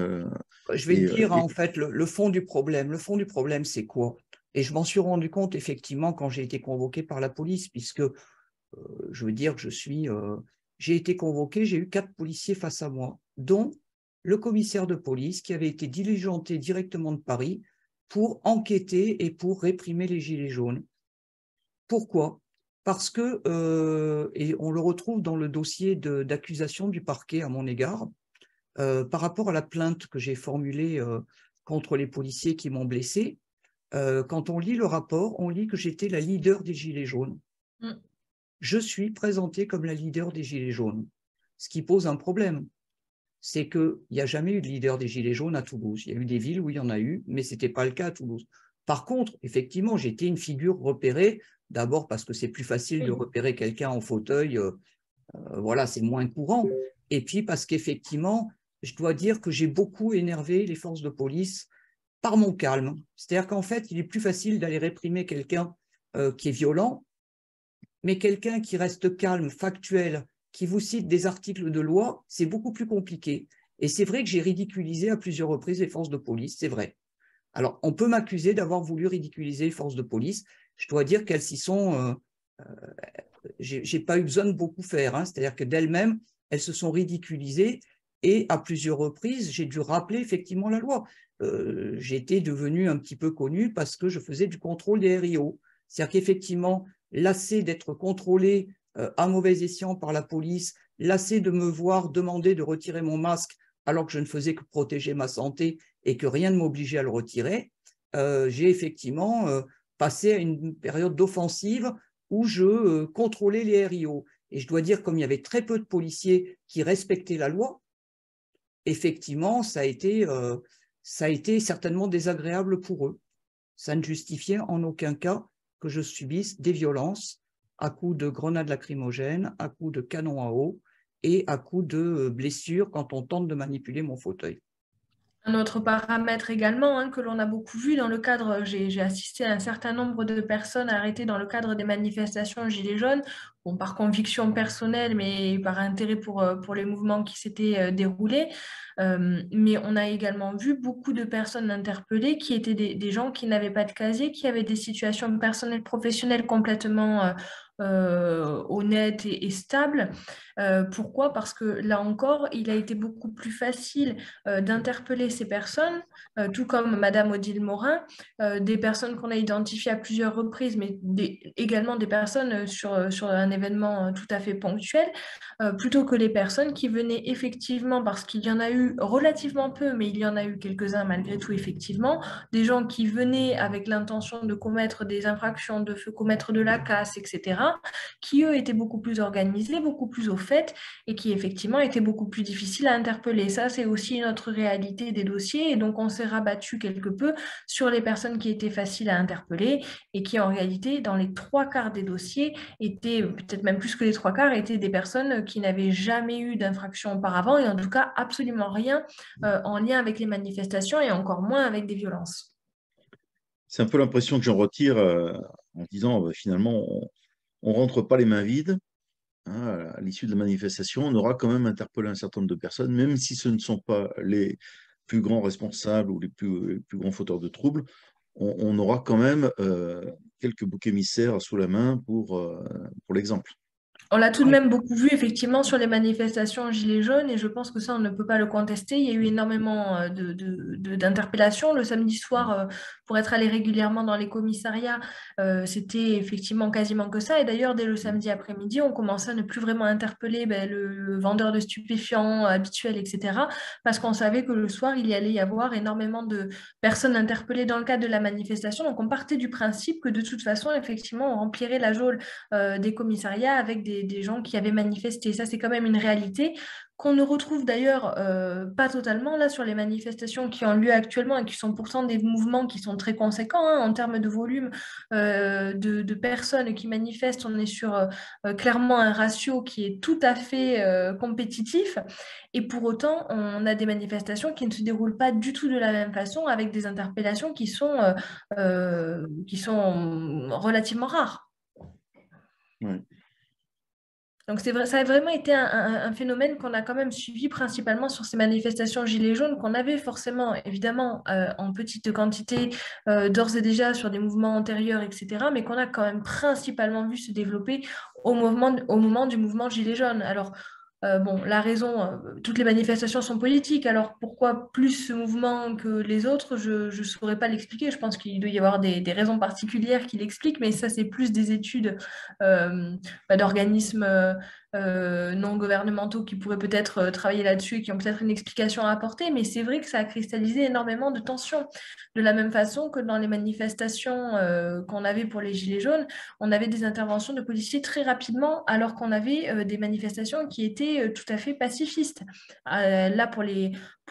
Je vais te dire, en fait, le fond du problème. Le fond du problème, c'est quoi? Et je m'en suis rendu compte, effectivement, quand j'ai été convoqué par la police, puisque je veux dire que j'ai été convoqué, j'ai eu 4 policiers face à moi, dont le commissaire de police qui avait été diligenté directement de Paris pour enquêter et pour réprimer les gilets jaunes. Pourquoi? Parce que, et on le retrouve dans le dossier d'accusation du parquet à mon égard, par rapport à la plainte que j'ai formulée contre les policiers qui m'ont blessé, quand on lit le rapport, on lit que j'étais la leader des gilets jaunes. Je suis présentée comme la leader des gilets jaunes, ce qui pose un problème. C'est qu'il n'y a jamais eu de leader des gilets jaunes à Toulouse. Il y a eu des villes où il y en a eu, mais ce n'était pas le cas à Toulouse. Par contre, effectivement, j'étais une figure repérée, d'abord parce que c'est plus facile de repérer quelqu'un en fauteuil Voilà, c'est moins courant. Et puis parce qu'effectivement, je dois dire que j'ai beaucoup énervé les forces de police par mon calme. C'est-à-dire qu'en fait, il est plus facile d'aller réprimer quelqu'un qui est violent, mais quelqu'un qui reste calme, factuel, qui vous cite des articles de loi, c'est beaucoup plus compliqué. Et c'est vrai que j'ai ridiculisé à plusieurs reprises les forces de police, c'est vrai. Alors, on peut m'accuser d'avoir voulu ridiculiser les forces de police. Je dois dire qu'elles s'y sont... j'ai pas eu besoin de beaucoup faire, hein. C'est-à-dire que d'elles-mêmes, elles se sont ridiculisées et à plusieurs reprises, j'ai dû rappeler effectivement la loi. J'étais devenu un petit peu connu parce que je faisais du contrôle des RIO. C'est-à-dire qu'effectivement, lassé d'être contrôlé à mauvais escient par la police, lassé de me voir demander de retirer mon masque alors que je ne faisais que protéger ma santé et que rien ne m'obligeait à le retirer, j'ai effectivement passé à une période d'offensive où je contrôlais les RIO. Et je dois dire, comme il y avait très peu de policiers qui respectaient la loi, effectivement, ça a été certainement désagréable pour eux. Ça ne justifiait en aucun cas que je subisse des violences à coups de grenades lacrymogènes, à coups de canons à eau et à coups de blessures quand on tente de manipuler mon fauteuil. Un autre paramètre également, hein, que l'on a beaucoup vu dans le cadre, j'ai assisté à un certain nombre de personnes arrêtées dans le cadre des manifestations Gilets jaunes, bon, par conviction personnelle, mais par intérêt pour les mouvements qui s'étaient déroulés. Mais on a également vu beaucoup de personnes interpellées qui étaient des gens qui n'avaient pas de casier, qui avaient des situations personnelles, professionnelles complètement honnêtes et stables. Pourquoi? Parce que là encore, il a été beaucoup plus facile d'interpeller ces personnes, tout comme Madame Odile Morin, des personnes qu'on a identifiées à plusieurs reprises, mais également des personnes sur un événement tout à fait ponctuel, plutôt que les personnes qui venaient effectivement, parce qu'il y en a eu relativement peu, mais il y en a eu quelques-uns malgré tout, effectivement, des gens qui venaient avec l'intention de commettre des infractions, de commettre de la casse, etc., qui eux étaient beaucoup plus organisés, beaucoup plus au fait, et qui effectivement étaient beaucoup plus difficiles à interpeller. Ça, c'est aussi notre réalité des dossiers, et donc on s'est rabattu quelque peu sur les personnes qui étaient faciles à interpeller, et qui en réalité, dans les 3/4 des dossiers, étaient, peut-être même plus que les 3/4, étaient des personnes qui n'avaient jamais eu d'infraction auparavant, et en tout cas absolument rien en lien avec les manifestations, et encore moins avec des violences. C'est un peu l'impression que j'en retire en disant finalement, on ne rentre pas les mains vides. Hein, à l'issue de la manifestation, on aura quand même interpellé un certain nombre de personnes, même si ce ne sont pas les plus grands responsables ou les plus grands fauteurs de troubles, on aura quand même quelques boucs émissaires sous la main pour l'exemple. On l'a tout de même beaucoup vu effectivement sur les manifestations Gilets jaunes et je pense que ça, on ne peut pas le contester. Il y a eu énormément d'interpellations. Le samedi soir, pour être allé régulièrement dans les commissariats, c'était effectivement quasiment que ça. Et d'ailleurs, dès le samedi après-midi, on commençait à ne plus vraiment interpeller le vendeur de stupéfiants habituel, etc. Parce qu'on savait que le soir, il y allait y avoir énormément de personnes interpellées dans le cadre de la manifestation. Donc, on partait du principe que de toute façon, effectivement, on remplirait la geôle des commissariats avec des gens qui avaient manifesté. Ça, c'est quand même une réalité qu'on ne retrouve d'ailleurs pas totalement là sur les manifestations qui ont lieu actuellement et qui sont pourtant des mouvements qui sont très conséquents hein, en termes de volume de personnes qui manifestent. On est sur clairement un ratio qui est tout à fait compétitif et pour autant on a des manifestations qui ne se déroulent pas du tout de la même façon avec des interpellations qui sont relativement rares. Ouais. Donc c'est vrai, ça a vraiment été un phénomène qu'on a quand même suivi principalement sur ces manifestations Gilets jaunes qu'on avait forcément, évidemment, en petite quantité d'ores et déjà sur des mouvements antérieurs, etc., mais qu'on a quand même principalement vu se développer au moment du mouvement Gilets jaunes. Alors, bon, la raison, toutes les manifestations sont politiques, alors pourquoi plus ce mouvement que les autres, je ne saurais pas l'expliquer. Je pense qu'il doit y avoir des raisons particulières qui l'expliquent, mais ça, c'est plus des études d'organismes non gouvernementaux qui pourraient peut-être travailler là-dessus et qui ont peut-être une explication à apporter, mais c'est vrai que ça a cristallisé énormément de tensions. De la même façon que dans les manifestations qu'on avait pour les Gilets jaunes, on avait des interventions de policiers très rapidement, alors qu'on avait des manifestations qui étaient tout à fait pacifistes. Là, pour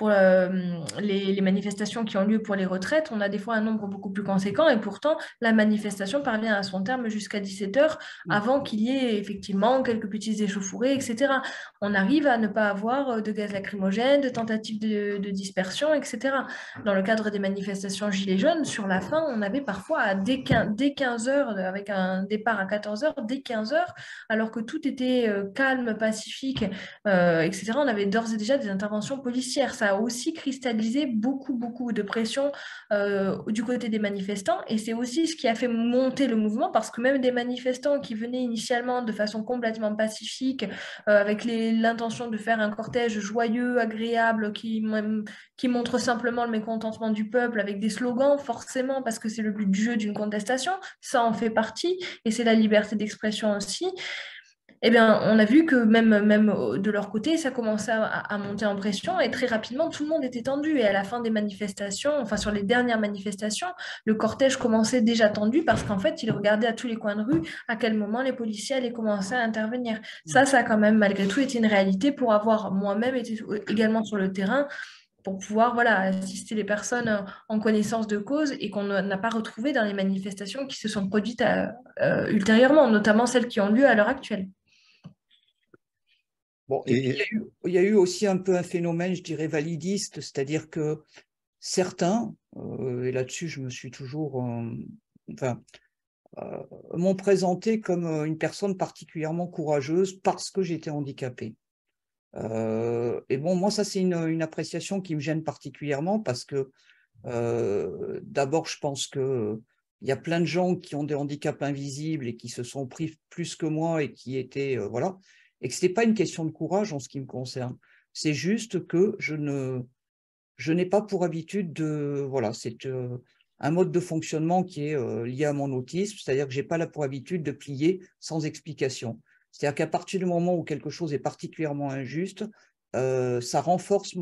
les manifestations qui ont lieu pour les retraites, on a des fois un nombre beaucoup plus conséquent et pourtant la manifestation parvient à son terme jusqu'à 17 heures avant qu'il y ait effectivement quelques petites échauffourées, etc. On arrive à ne pas avoir de gaz lacrymogène, de tentatives de dispersion, etc. Dans le cadre des manifestations Gilets jaunes, sur la fin, on avait parfois dès 15 heures, avec un départ à 14 heures, dès 15 heures, alors que tout était calme, pacifique, etc. On avait d'ores et déjà des interventions policières. Ça a aussi cristallisé beaucoup de pression du côté des manifestants et c'est aussi ce qui a fait monter le mouvement parce que même des manifestants qui venaient initialement de façon complètement pacifique, avec l'intention de faire un cortège joyeux, agréable, qui montre simplement le mécontentement du peuple avec des slogans, forcément, parce que c'est le but du jeu d'une contestation, ça en fait partie et c'est la liberté d'expression aussi. Eh bien, on a vu que même de leur côté, ça commençait à monter en pression et très rapidement, tout le monde était tendu. Et à la fin des manifestations, enfin sur les dernières manifestations, le cortège commençait déjà tendu parce qu'en fait, ils regardaient à tous les coins de rue à quel moment les policiers allaient commencer à intervenir. Ça a quand même malgré tout été une réalité pour avoir moi-même été également sur le terrain pour pouvoir voilà, assister les personnes en connaissance de cause et qu'on n'a pas retrouvé dans les manifestations qui se sont produites ultérieurement, notamment celles qui ont lieu à l'heure actuelle. Bon, et puis, il y a eu aussi un peu un phénomène, je dirais, validiste, c'est-à-dire que certains, et là-dessus je me suis toujours, m'ont présenté comme une personne particulièrement courageuse parce que j'étais handicapé. Et bon, moi, ça, c'est une appréciation qui me gêne particulièrement parce que d'abord, je pense que il y a plein de gens qui ont des handicaps invisibles et qui se sont pris plus que moi et qui étaient, voilà, et que ce n'était pas une question de courage en ce qui me concerne. C'est juste que je n'ai pas pour habitude de, voilà, c'est un mode de fonctionnement qui est lié à mon autisme, c'est-à-dire que je n'ai pas là pour habitude de plier sans explication. C'est-à-dire qu'à partir du moment où quelque chose est particulièrement injuste, ça renforce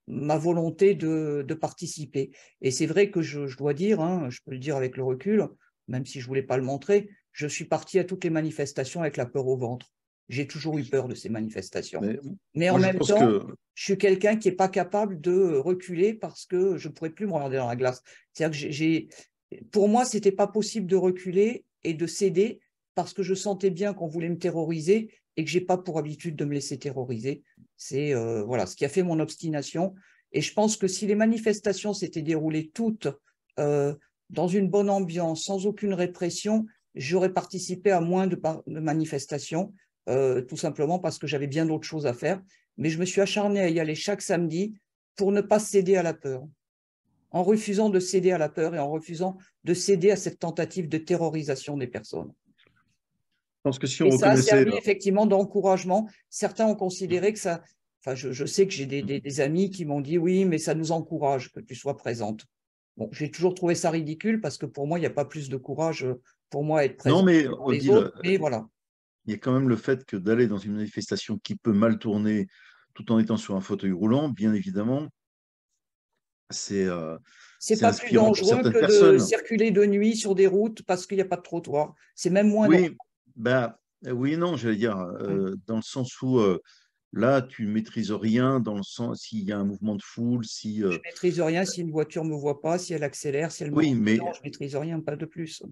ma volonté de participer. Et c'est vrai que je dois dire, hein, je peux le dire avec le recul, même si je ne voulais pas le montrer, je suis parti à toutes les manifestations avec la peur au ventre. J'ai toujours eu peur de ces manifestations. Mais en même temps, je suis quelqu'un qui n'est pas capable de reculer parce que je ne pourrais plus me regarder dans la glace. C'est-à-dire que pour moi, ce n'était pas possible de reculer et de céder parce que je sentais bien qu'on voulait me terroriser et que je n'ai pas pour habitude de me laisser terroriser. C'est voilà, ce qui a fait mon obstination. Et je pense que si les manifestations s'étaient déroulées toutes dans une bonne ambiance, sans aucune répression, j'aurais participé à moins de manifestations, tout simplement parce que j'avais bien d'autres choses à faire. Mais je me suis acharnée à y aller chaque samedi pour ne pas céder à la peur. En refusant de céder à la peur et en refusant de céder à cette tentative de terrorisation des personnes. Je pense que si on et ça a reconnaissait... servi effectivement d'encouragement. Certains ont considéré que ça... Enfin, je sais que j'ai des amis qui m'ont dit « Oui, mais ça nous encourage que tu sois présente ». Bon, j'ai toujours trouvé ça ridicule parce que pour moi, il n'y a pas plus de courage pour moi à être présent. Non, mais Odile, mais voilà. Il y a quand même le fait que d'aller dans une manifestation qui peut mal tourner tout en étant sur un fauteuil roulant, bien évidemment, c'est pas plus dangereux que de circuler de nuit sur des routes parce qu'il n'y a pas de trottoir. C'est même moins dangereux. Oui, non, j'allais dire, dans le sens où là, tu ne maîtrises rien, dans le sens s'il y a un mouvement de foule, si... Je ne maîtrise rien si une voiture ne me voit pas, si elle accélère, si elle me... Oui, mais... Non, je ne maîtrise rien, pas de plus.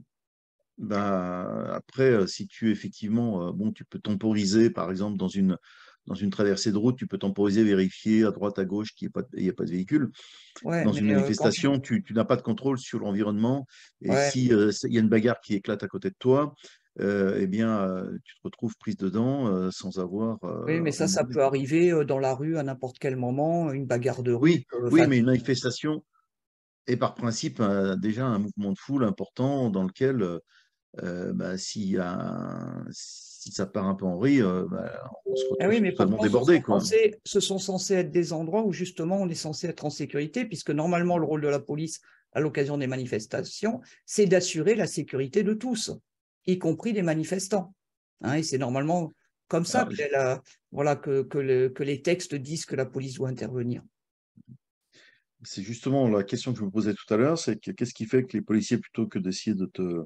Après, si tu effectivement, bon, tu peux temporiser, par exemple, dans une traversée de route, tu peux temporiser, vérifier à droite, à gauche qu'il n'y a pas de véhicule. Ouais, dans une manifestation, tu n'as pas de contrôle sur l'environnement. Et ouais. si il y a une bagarre qui éclate à côté de toi, eh bien, tu te retrouves prise dedans sans avoir... oui, mais ça peut arriver dans la rue à n'importe quel moment, une bagarre de rue. Oui, mais une manifestation est par principe déjà un mouvement de foule important dans lequel... si ça part un peu en vrille, on se retrouve totalement débordé. Ce sont censés être des endroits où justement on est censé être en sécurité, puisque normalement le rôle de la police à l'occasion des manifestations, c'est d'assurer la sécurité de tous, y compris des manifestants. Hein, et c'est normalement comme ça que les textes disent que la police doit intervenir. C'est justement la question que je me posais tout à l'heure, c'est qu'est-ce qui fait que les policiers, plutôt que d'essayer de te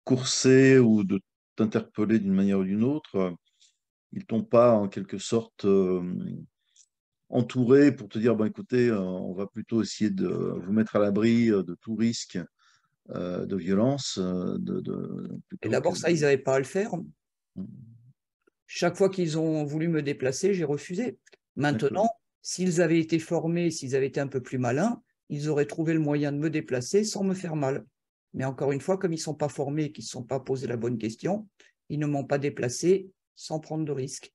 courser ou de t'interpeller d'une manière ou d'une autre, ils t'ont pas en quelque sorte entouré pour te dire, ben, écoutez, on va plutôt essayer de vous mettre à l'abri de tout risque de violence. Et Plutôt que... d'abord, ça, ils n'avaient pas à le faire. Chaque fois qu'ils ont voulu me déplacer, j'ai refusé. Maintenant, s'ils avaient été formés, s'ils avaient été un peu plus malins, ils auraient trouvé le moyen de me déplacer sans me faire mal. Mais encore une fois, comme ils ne sont pas formés et qu'ils ne se sont pas posé la bonne question, ils ne m'ont pas déplacé sans prendre de risque.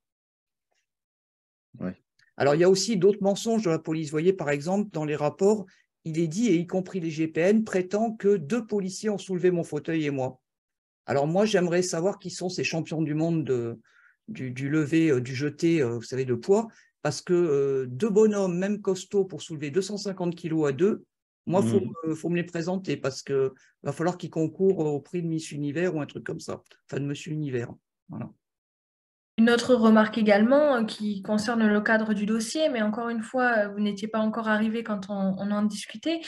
Ouais. Alors, il y a aussi d'autres mensonges de la police. Vous voyez, par exemple, dans les rapports, il est dit, et y compris les GPN, prétend que 2 policiers ont soulevé mon fauteuil et moi. Alors moi, j'aimerais savoir qui sont ces champions du monde du lever, du jeté, vous savez, de poids, parce que 2 bonhommes, même costauds, pour soulever 250 kilos à 2, moi, faut me les présenter, parce qu'il va falloir qu'ils concourent au prix de Miss Univers ou un truc comme ça, enfin de Monsieur Univers. Voilà. Une autre remarque également qui concerne le cadre du dossier, mais encore une fois, vous n'étiez pas encore arrivé quand on en discutait,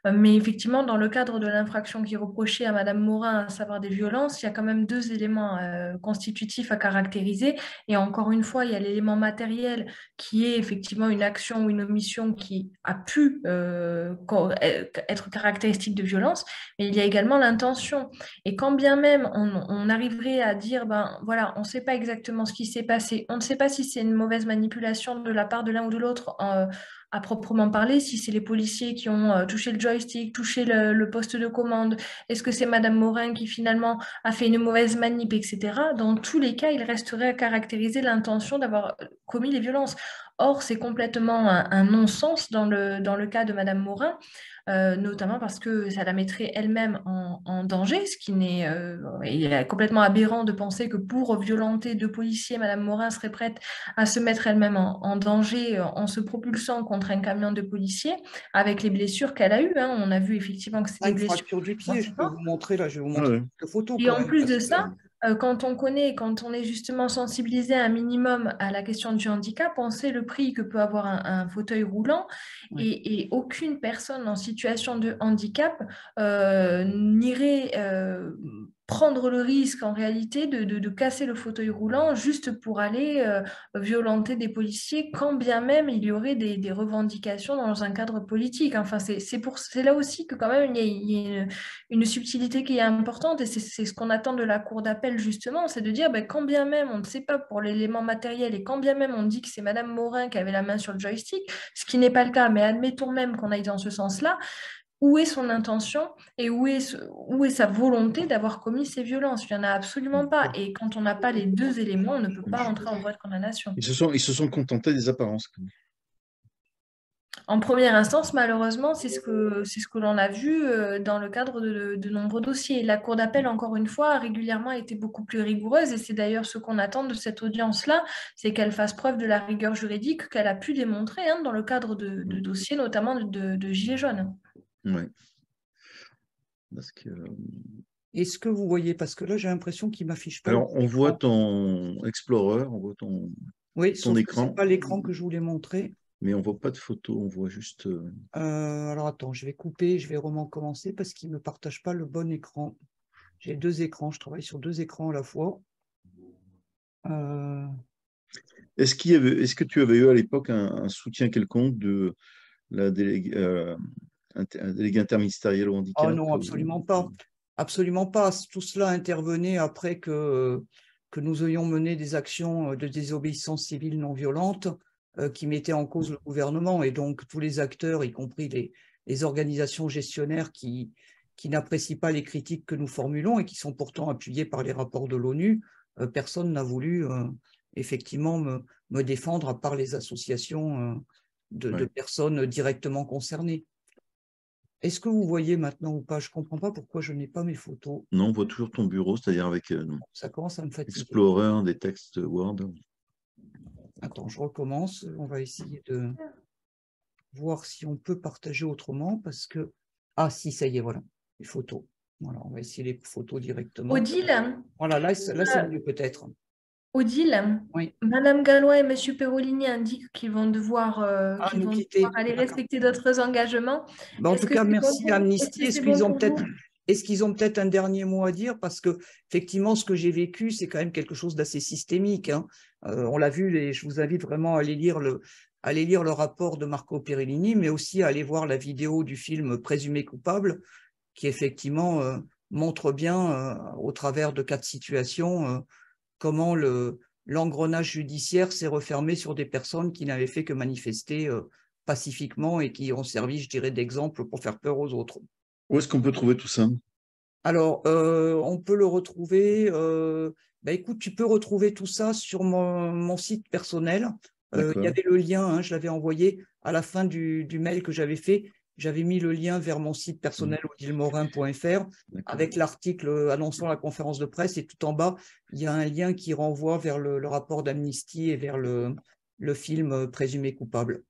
mais effectivement, dans le cadre de l'infraction qui est reprochée à Madame Morin, à savoir des violences, il y a quand même 2 éléments constitutifs à caractériser. Et encore une fois, il y a l'élément matériel qui est effectivement une action ou une omission qui a pu être caractéristique de violence, mais il y a également l'intention. Et quand bien même on arriverait à dire, ben voilà, on ne sait pas exactement ce qui s'est passé, on ne sait pas si c'est une mauvaise manipulation de la part de l'un ou de l'autre à proprement parler, si c'est les policiers qui ont touché le joystick, touché le poste de commande, est-ce que c'est Madame Morin qui finalement a fait une mauvaise manip, etc. Dans tous les cas, il resterait à caractériser l'intention d'avoir commis les violences. Or, c'est complètement un non-sens dans le cas de Madame Morin. Notamment parce que ça la mettrait elle-même en danger, ce qui n'est il est complètement aberrant de penser que pour violenter 2 policiers, Madame Morin serait prête à se mettre elle-même en danger en se propulsant contre un camion de policiers avec les blessures qu'elle a eues. Hein. On a vu effectivement que c'est des Une blessures fracture du pied, je peux vous montrer, là, je vais vous montrer quelques photos et quand en même. plus de ça, quand on est justement sensibilisé un minimum à la question du handicap, on sait le prix que peut avoir un fauteuil roulant et aucune personne en situation de handicap n'irait prendre le risque en réalité de casser le fauteuil roulant juste pour aller violenter des policiers, quand bien même il y aurait des revendications dans un cadre politique. Enfin, c'est là aussi que quand même il y a une subtilité qui est importante et c'est ce qu'on attend de la cour d'appel justement, c'est de dire ben, quand bien même on ne sait pas pour l'élément matériel et quand bien même on dit que c'est Madame Morin qui avait la main sur le joystick, ce qui n'est pas le cas, mais admettons même qu'on aille dans ce sens-là, où est son intention et où est sa volonté d'avoir commis ces violences? Il n'y en a absolument pas. Et quand on n'a pas les 2 éléments, on ne peut pas entrer en voie de condamnation. Ils se sont contentés des apparences. En première instance, malheureusement, c'est ce que l'on a vu dans le cadre de nombreux dossiers. La Cour d'appel, encore une fois, a régulièrement été beaucoup plus rigoureuse et c'est d'ailleurs ce qu'on attend de cette audience-là, c'est qu'elle fasse preuve de la rigueur juridique qu'elle a pu démontrer hein, dans le cadre de dossiers, notamment de Gilets jaunes. Oui. Parce que... Est-ce que vous voyez, parce que là j'ai l'impression qu'il ne m'affiche pas. Alors, on voit ton Explorer, on voit ton écran. Ce n'est pas l'écran que je voulais montrer. Mais on ne voit pas de photo, on voit juste... alors attends, je vais couper, je vais recommencer parce qu'il ne me partage pas le bon écran. J'ai 2 écrans, je travaille sur 2 écrans à la fois. Est-ce que tu avais eu à l'époque un soutien quelconque de la déléguée, un délégué interministériel au handicap? Oh non, absolument pas. Absolument pas. Tout cela intervenait après que nous ayons mené des actions de désobéissance civile non violente qui mettaient en cause le gouvernement. Et donc, tous les acteurs, y compris les organisations gestionnaires qui n'apprécient pas les critiques que nous formulons et qui sont pourtant appuyées par les rapports de l'ONU, personne n'a voulu effectivement me défendre à part les associations de personnes directement concernées. Est-ce que vous voyez maintenant ou pas? Je ne comprends pas pourquoi je n'ai pas mes photos. Non, on voit toujours ton bureau, c'est-à-dire avec ça commence à me fatiguer. Explorer, des textes Word. Attends, je recommence. On va essayer de voir si on peut partager autrement parce que... Ah si, ça y est, voilà, les photos. Voilà, on va essayer les photos directement. Odile. Voilà, là c'est mieux peut-être. Odile, oui. Madame Gallois et Monsieur Perolini indiquent qu'ils vont devoir, aller respecter d'autres engagements. En tout cas, merci à Amnesty. Est-ce qu'ils ont peut-être un dernier mot à dire? Parce que effectivement, ce que j'ai vécu, c'est quand même quelque chose d'assez systémique. Hein. On l'a vu, et je vous invite vraiment à aller lire aller lire le rapport de Marco Perellini, mais aussi à aller voir la vidéo du film Présumé coupable, qui effectivement montre bien, au travers de 4 situations, comment l'engrenage judiciaire s'est refermé sur des personnes qui n'avaient fait que manifester pacifiquement et qui ont servi, je dirais, d'exemple pour faire peur aux autres. Où est-ce qu'on peut trouver tout ça? Alors, on peut le retrouver, écoute, tu peux retrouver tout ça sur mon site personnel. Il y avait le lien, hein, je l'avais envoyé à la fin du mail que j'avais fait. J'avais mis le lien vers mon site personnel, odilmorin.fr, avec l'article annonçant la conférence de presse. Et tout en bas, il y a un lien qui renvoie vers le rapport d'Amnesty et vers le film Présumé coupable.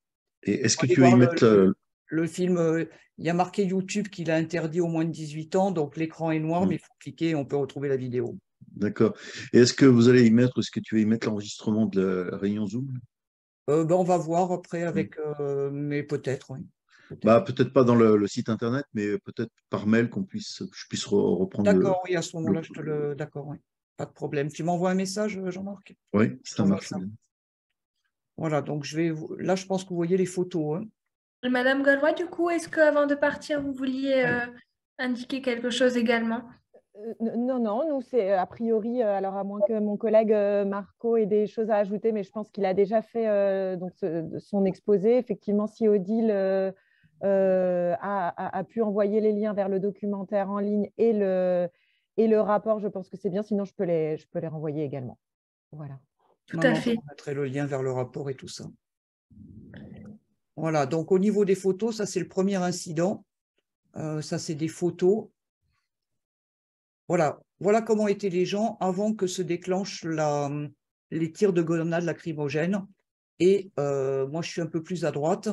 Et est-ce que tu veux y mettre le film, il y a marqué YouTube qu'il a interdit aux moins de 18 ans, donc l'écran est noir, mais il faut cliquer et on peut retrouver la vidéo. D'accord. Et est-ce que vous allez y mettre, est-ce que tu vas y mettre l'enregistrement de la réunion Zoom? On va voir après avec, mais peut-être, oui. Peut-être pas dans le site internet, mais peut-être par mail je puisse reprendre. D'accord, oui, à ce moment-là, je te le. D'accord, oui. Pas de problème. Tu m'envoies un message, Jean-Marc? Oui, ça marche. Voilà, donc là, je pense que vous voyez les photos. Hein. Madame Gallois, du coup, est-ce qu'avant de partir, vous vouliez indiquer quelque chose également? Non, nous, c'est a priori, alors à moins que mon collègue Marco ait des choses à ajouter, mais je pense qu'il a déjà fait donc son exposé. Effectivement, si Odile a pu envoyer les liens vers le documentaire en ligne et le rapport, je pense que c'est bien. Sinon, je peux les renvoyer également. Voilà. Tout à fait. Je mettrai le lien vers le rapport et tout ça. Voilà, donc au niveau des photos, ça c'est le premier incident. Ça, c'est des photos. Voilà comment étaient les gens avant que se déclenchent les tirs de grenades lacrymogènes. Et moi, je suis un peu plus à droite.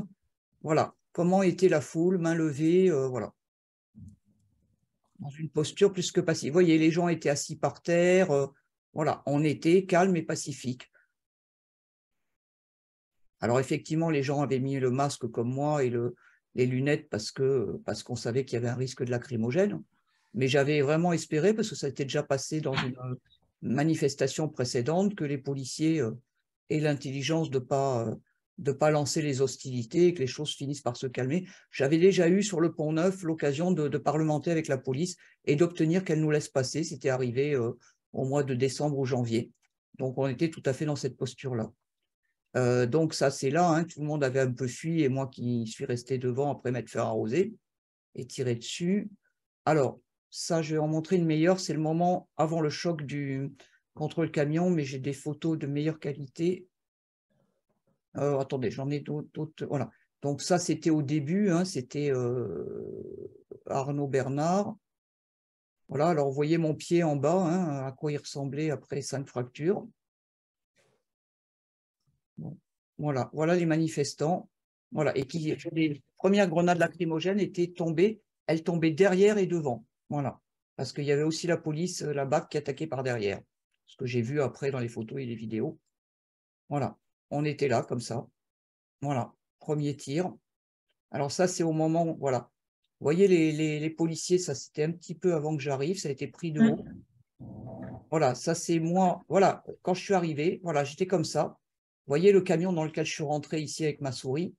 Voilà, comment était la foule, main levée, voilà. Dans une posture plus que passive. Vous voyez, les gens étaient assis par terre. Voilà, on était calme et pacifique. Alors, effectivement, les gens avaient mis le masque comme moi et les lunettes parce qu'on savait qu'il y avait un risque de lacrymogène. Mais j'avais vraiment espéré, parce que ça était déjà passé dans une manifestation précédente, que les policiers aient l'intelligence de pas lancer les hostilités et que les choses finissent par se calmer. J'avais déjà eu sur le Pont-Neuf l'occasion de parlementer avec la police et d'obtenir qu'elle nous laisse passer. C'était arrivé au mois de décembre ou janvier. Donc, on était tout à fait dans cette posture-là. Donc, ça, c'est là. Hein, tout le monde avait un peu fui et moi qui suis resté devant après m'être fait arroser et tirer dessus. Alors, ça, je vais en montrer une meilleure. C'est le moment avant le choc contre le camion, mais j'ai des photos de meilleure qualité. Attendez, j'en ai d'autres. Voilà. Donc, ça, c'était au début. Hein, c'était Arnaud Bernard. Voilà, alors vous voyez mon pied en bas, hein, à quoi il ressemblait après 5 fractures. Bon, voilà les manifestants. Voilà, et les premières grenades lacrymogènes étaient tombées, elles tombaient derrière et devant. Voilà, parce qu'il y avait aussi la police, la BAC, qui attaquait par derrière. Ce que j'ai vu après dans les photos et les vidéos. Voilà, on était là comme ça. Voilà, premier tir. Alors ça, c'est au moment, voilà. Vous voyez les policiers, ça c'était un petit peu avant que j'arrive, ça a été pris de haut. Voilà, ça c'est moi. Voilà, quand je suis arrivé, voilà, j'étais comme ça. Vous voyez le camion dans lequel je suis rentré ici avec ma souris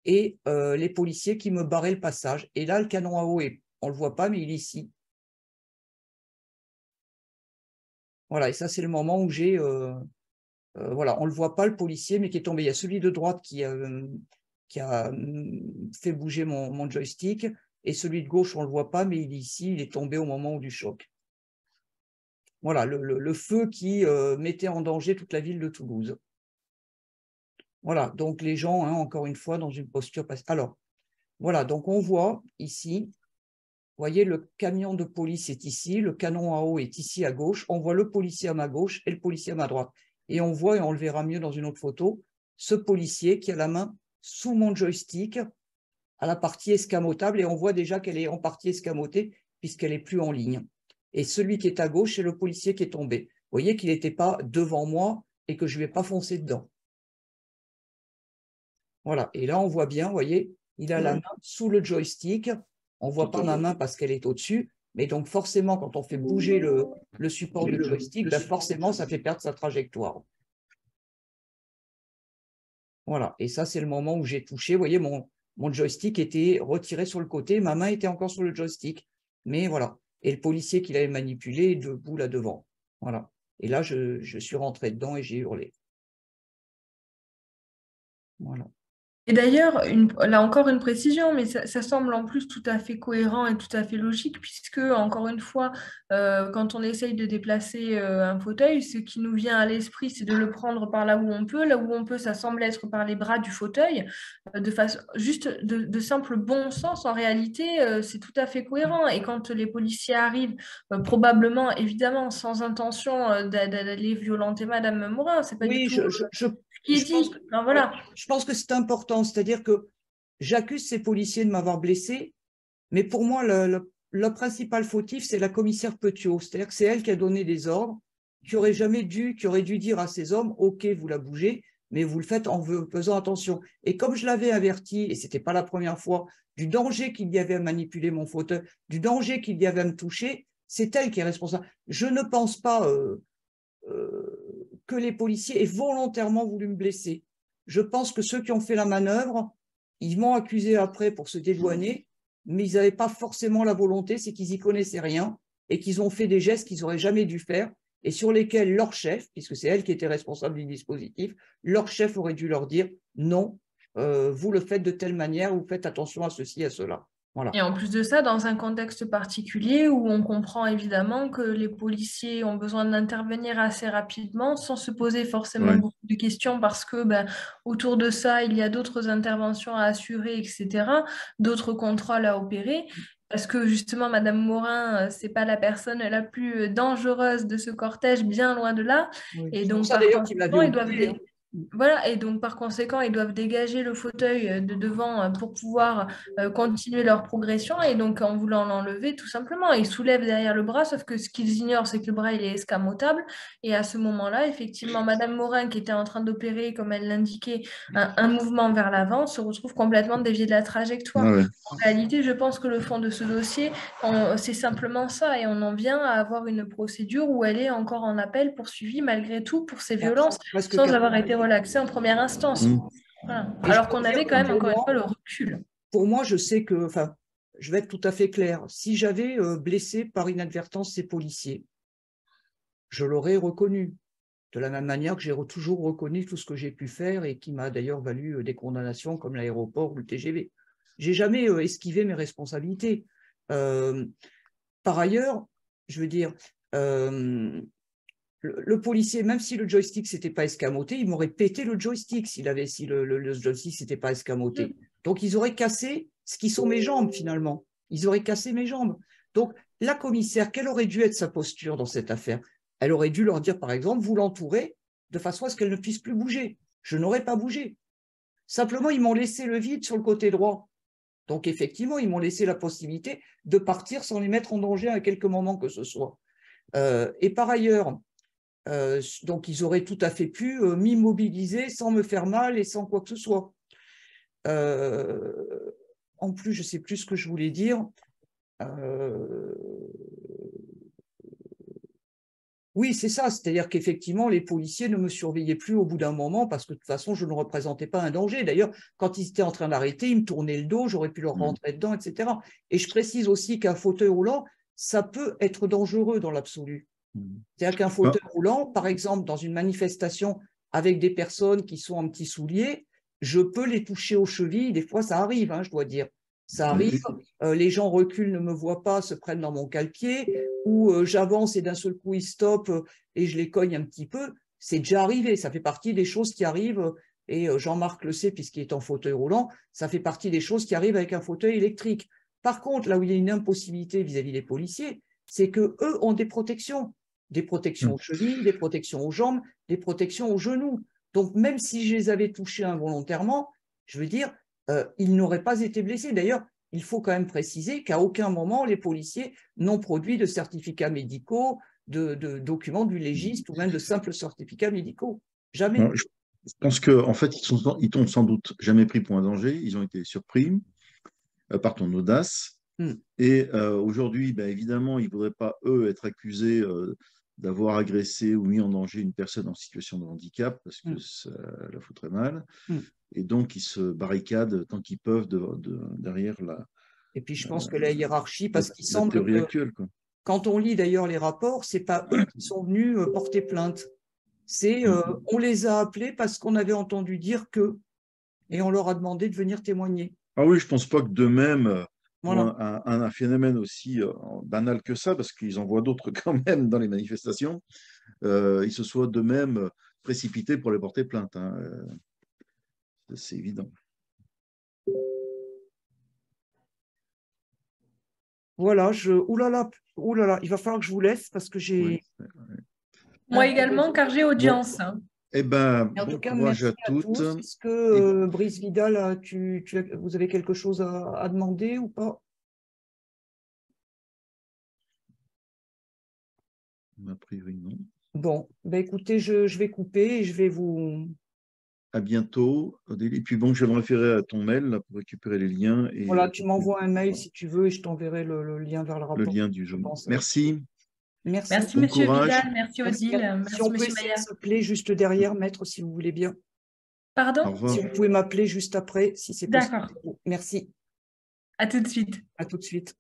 et les policiers qui me barraient le passage. Et là, le canon à eau, on ne le voit pas, mais il est ici. Voilà, et ça, c'est le moment où j'ai... voilà, on ne le voit pas, le policier, mais qui est tombé. Il y a celui de droite qui a fait bouger mon joystick et celui de gauche, on ne le voit pas, mais il est ici, il est tombé au moment du choc. Voilà, le feu qui mettait en danger toute la ville de Toulouse. Voilà, donc les gens, hein, encore une fois, dans une posture... Alors, voilà, donc on voit ici, vous voyez, le camion de police est ici, le canon à eau est ici à gauche, on voit le policier à ma gauche et le policier à ma droite. Et on voit, et on le verra mieux dans une autre photo, ce policier qui a la main sous mon joystick à la partie escamotable, et on voit déjà qu'elle est en partie escamotée puisqu'elle n'est plus en ligne. Et celui qui est à gauche, c'est le policier qui est tombé. Vous voyez qu'il n'était pas devant moi et que je ne vais pas foncer dedans. Voilà, et là, on voit bien, vous voyez, il a la main sous le joystick. On ne voit pas ma main parce qu'elle est au-dessus, mais donc forcément, quand on fait bouger le support du joystick, ben forcément, ça fait perdre sa trajectoire. Voilà. Et ça, c'est le moment où j'ai touché. Vous voyez, mon joystick était retiré sur le côté, ma main était encore sur le joystick. Mais voilà. Et le policier qui l'avait manipulé est debout là devant. Voilà. Et là, je suis rentré dedans et j'ai hurlé. Voilà. Et d'ailleurs, là encore une précision, mais ça semble en plus tout à fait cohérent et tout à fait logique, puisque, encore une fois, quand on essaye de déplacer un fauteuil, ce qui nous vient à l'esprit, c'est de le prendre par là où on peut. Là où on peut, ça semble être par les bras du fauteuil, de façon juste de simple bon sens. En réalité, c'est tout à fait cohérent. Et quand les policiers arrivent, probablement, évidemment, sans intention d'aller violenter Madame Morin, c'est pas du Oui, tout ce qui est je pense dit. Enfin, voilà. je pense que c'est important. C'est-à-dire que j'accuse ces policiers de m'avoir blessé, mais pour moi, le principal fautif, c'est la commissaire Petiot. C'est-à-dire que c'est elle qui a donné des ordres, qui aurait dû dire à ces hommes, OK, vous la bougez, mais vous le faites en faisant attention. Et comme je l'avais averti, et ce n'était pas la première fois, du danger qu'il y avait à manipuler mon fauteuil, du danger qu'il y avait à me toucher, c'est elle qui est responsable. Je ne pense pas que les policiers aient volontairement voulu me blesser. Je pense que ceux qui ont fait la manœuvre, ils m'ont accusé après pour se dédouaner, mais ils n'avaient pas forcément la volonté, c'est qu'ils n'y connaissaient rien et qu'ils ont fait des gestes qu'ils n'auraient jamais dû faire et sur lesquels leur chef, puisque c'est elle qui était responsable du dispositif, leur chef aurait dû leur dire non, vous le faites de telle manière, vous faites attention à ceci, à cela. Voilà. Et en plus de ça, dans un contexte particulier où on comprend évidemment que les policiers ont besoin d'intervenir assez rapidement sans se poser forcément beaucoup de questions parce que autour de ça, il y a d'autres interventions à assurer, etc., d'autres contrôles à opérer. Parce que justement, Madame Morin, c'est pas la personne la plus dangereuse de ce cortège, bien loin de là. Oui. Et C'est pour donc, ça par d'ailleurs qu'ils conséquent, m'avaient ils doivent oublié. voilà, et donc par conséquent, ils doivent dégager le fauteuil de devant pour pouvoir continuer leur progression. Et donc, en voulant l'enlever, tout simplement, ils soulèvent derrière le bras, sauf que ce qu'ils ignorent, c'est que le bras, il est escamotable. Et à ce moment-là, effectivement, Madame Morin, qui était en train d'opérer, comme elle l'indiquait, un mouvement vers l'avant, se retrouve complètement déviée de la trajectoire. En réalité, je pense que le fond de ce dossier, c'est simplement ça. Et on en vient à avoir une procédure où elle est encore en appel poursuivie malgré tout pour ces violences sans avoir été relaxée en première instance. Voilà. Alors qu'on avait quand même, encore une fois, le recul. Pour moi, je sais que, enfin, je vais être tout à fait clair, si j'avais blessé par inadvertance ces policiers, je l'aurais reconnu. De la même manière que j'ai toujours reconnu tout ce que j'ai pu faire et qui m'a d'ailleurs valu des condamnations comme l'aéroport ou le TGV. J'ai jamais esquivé mes responsabilités. Par ailleurs, je veux dire, le policier, même si le joystick s'était pas escamoté, il m'aurait pété le joystick si le joystick s'était pas escamoté. Donc, ils auraient cassé ce qui sont mes jambes, finalement. Ils auraient cassé mes jambes. Donc, la commissaire, quelle aurait dû être sa posture dans cette affaire? Elle aurait dû leur dire, par exemple, vous l'entourez de façon à ce qu'elle ne puisse plus bouger. Je n'aurais pas bougé. Simplement, ils m'ont laissé le vide sur le côté droit. Donc, effectivement, ils m'ont laissé la possibilité de partir sans les mettre en danger à quelque moment que ce soit. Et par ailleurs, donc, ils auraient tout à fait pu m'immobiliser sans me faire mal et sans quoi que ce soit. En plus, je ne sais plus ce que je voulais dire. Oui, c'est ça. C'est-à-dire qu'effectivement, les policiers ne me surveillaient plus au bout d'un moment parce que de toute façon, je ne représentais pas un danger. D'ailleurs, quand ils étaient en train d'arrêter, ils me tournaient le dos, j'aurais pu leur rentrer dedans, etc. Et je précise aussi qu'un fauteuil roulant, ça peut être dangereux dans l'absolu. C'est-à-dire qu'un fauteuil roulant, par exemple, dans une manifestation avec des personnes qui sont en petits souliers, je peux les toucher aux chevilles. Des fois, ça arrive, hein, je dois dire. Ça arrive, les gens reculent, ne me voient pas, se prennent dans mon cale-pied, ou j'avance et d'un seul coup, ils stoppent et je les cogne un petit peu. C'est déjà arrivé, ça fait partie des choses qui arrivent, et Jean-Marc le sait puisqu'il est en fauteuil roulant, ça fait partie des choses qui arrivent avec un fauteuil électrique. Par contre, là où il y a une impossibilité vis-à-vis des policiers, c'est qu'eux ont des protections aux chevilles, des protections aux jambes, des protections aux genoux. Donc, même si je les avais touchés involontairement, je veux dire, ils n'auraient pas été blessés. D'ailleurs, il faut quand même préciser qu'à aucun moment, les policiers n'ont produit de certificats médicaux, de documents du légiste ou même de simples certificats médicaux. Jamais. Non, je pense qu'en fait, ils t'ont sans doute jamais pris pour un danger. Ils ont été surpris par ton audace. Et aujourd'hui, évidemment, ils ne voudraient pas, eux, être accusés d'avoir agressé ou mis en danger une personne en situation de handicap, parce que ça la foutrait mal. Et donc, ils se barricadent tant qu'ils peuvent derrière Et puis, je pense que la hiérarchie, parce qu'il semble théorie que, actuelle, quoi. quand on lit d'ailleurs les rapports, ce n'est pas eux qui sont venus porter plainte. C'est on les a appelés parce qu'on avait entendu dire que, et on leur a demandé de venir témoigner. Ah oui, je ne pense pas que d'eux-mêmes, Voilà. un phénomène aussi banal que ça, parce qu'ils en voient d'autres quand même dans les manifestations, ils se soient d'eux-mêmes précipités pour les porter plainte. Hein. C'est évident. Voilà, oulala, il va falloir que je vous laisse parce que j'ai... Oui. Moi également, car j'ai audience. Eh ben, En bon tout cas, courage merci à toutes. Est-ce que, Brice Vidal, vous avez quelque chose à demander ou pas? A priori, non. Bon, ben écoutez, je vais couper et je vais vous... À bientôt, Odélie. Et puis bon, je vais me référer à ton mail là, pour récupérer les liens. Et Voilà, tu m'envoies un mail si tu veux et je t'enverrai le lien vers le rapport. le lien du Je Zoom. pense. Merci. Merci. Merci, Bon Monsieur courage. Vidal. Merci, Odile. Si Merci, on peut Monsieur essayer de Maillard. s'appeler juste derrière, maître, si vous voulez bien. Au Pardon? revoir. Si vous pouvez m'appeler juste après, si c'est possible. D'accord. Merci. À tout de suite. À tout de suite.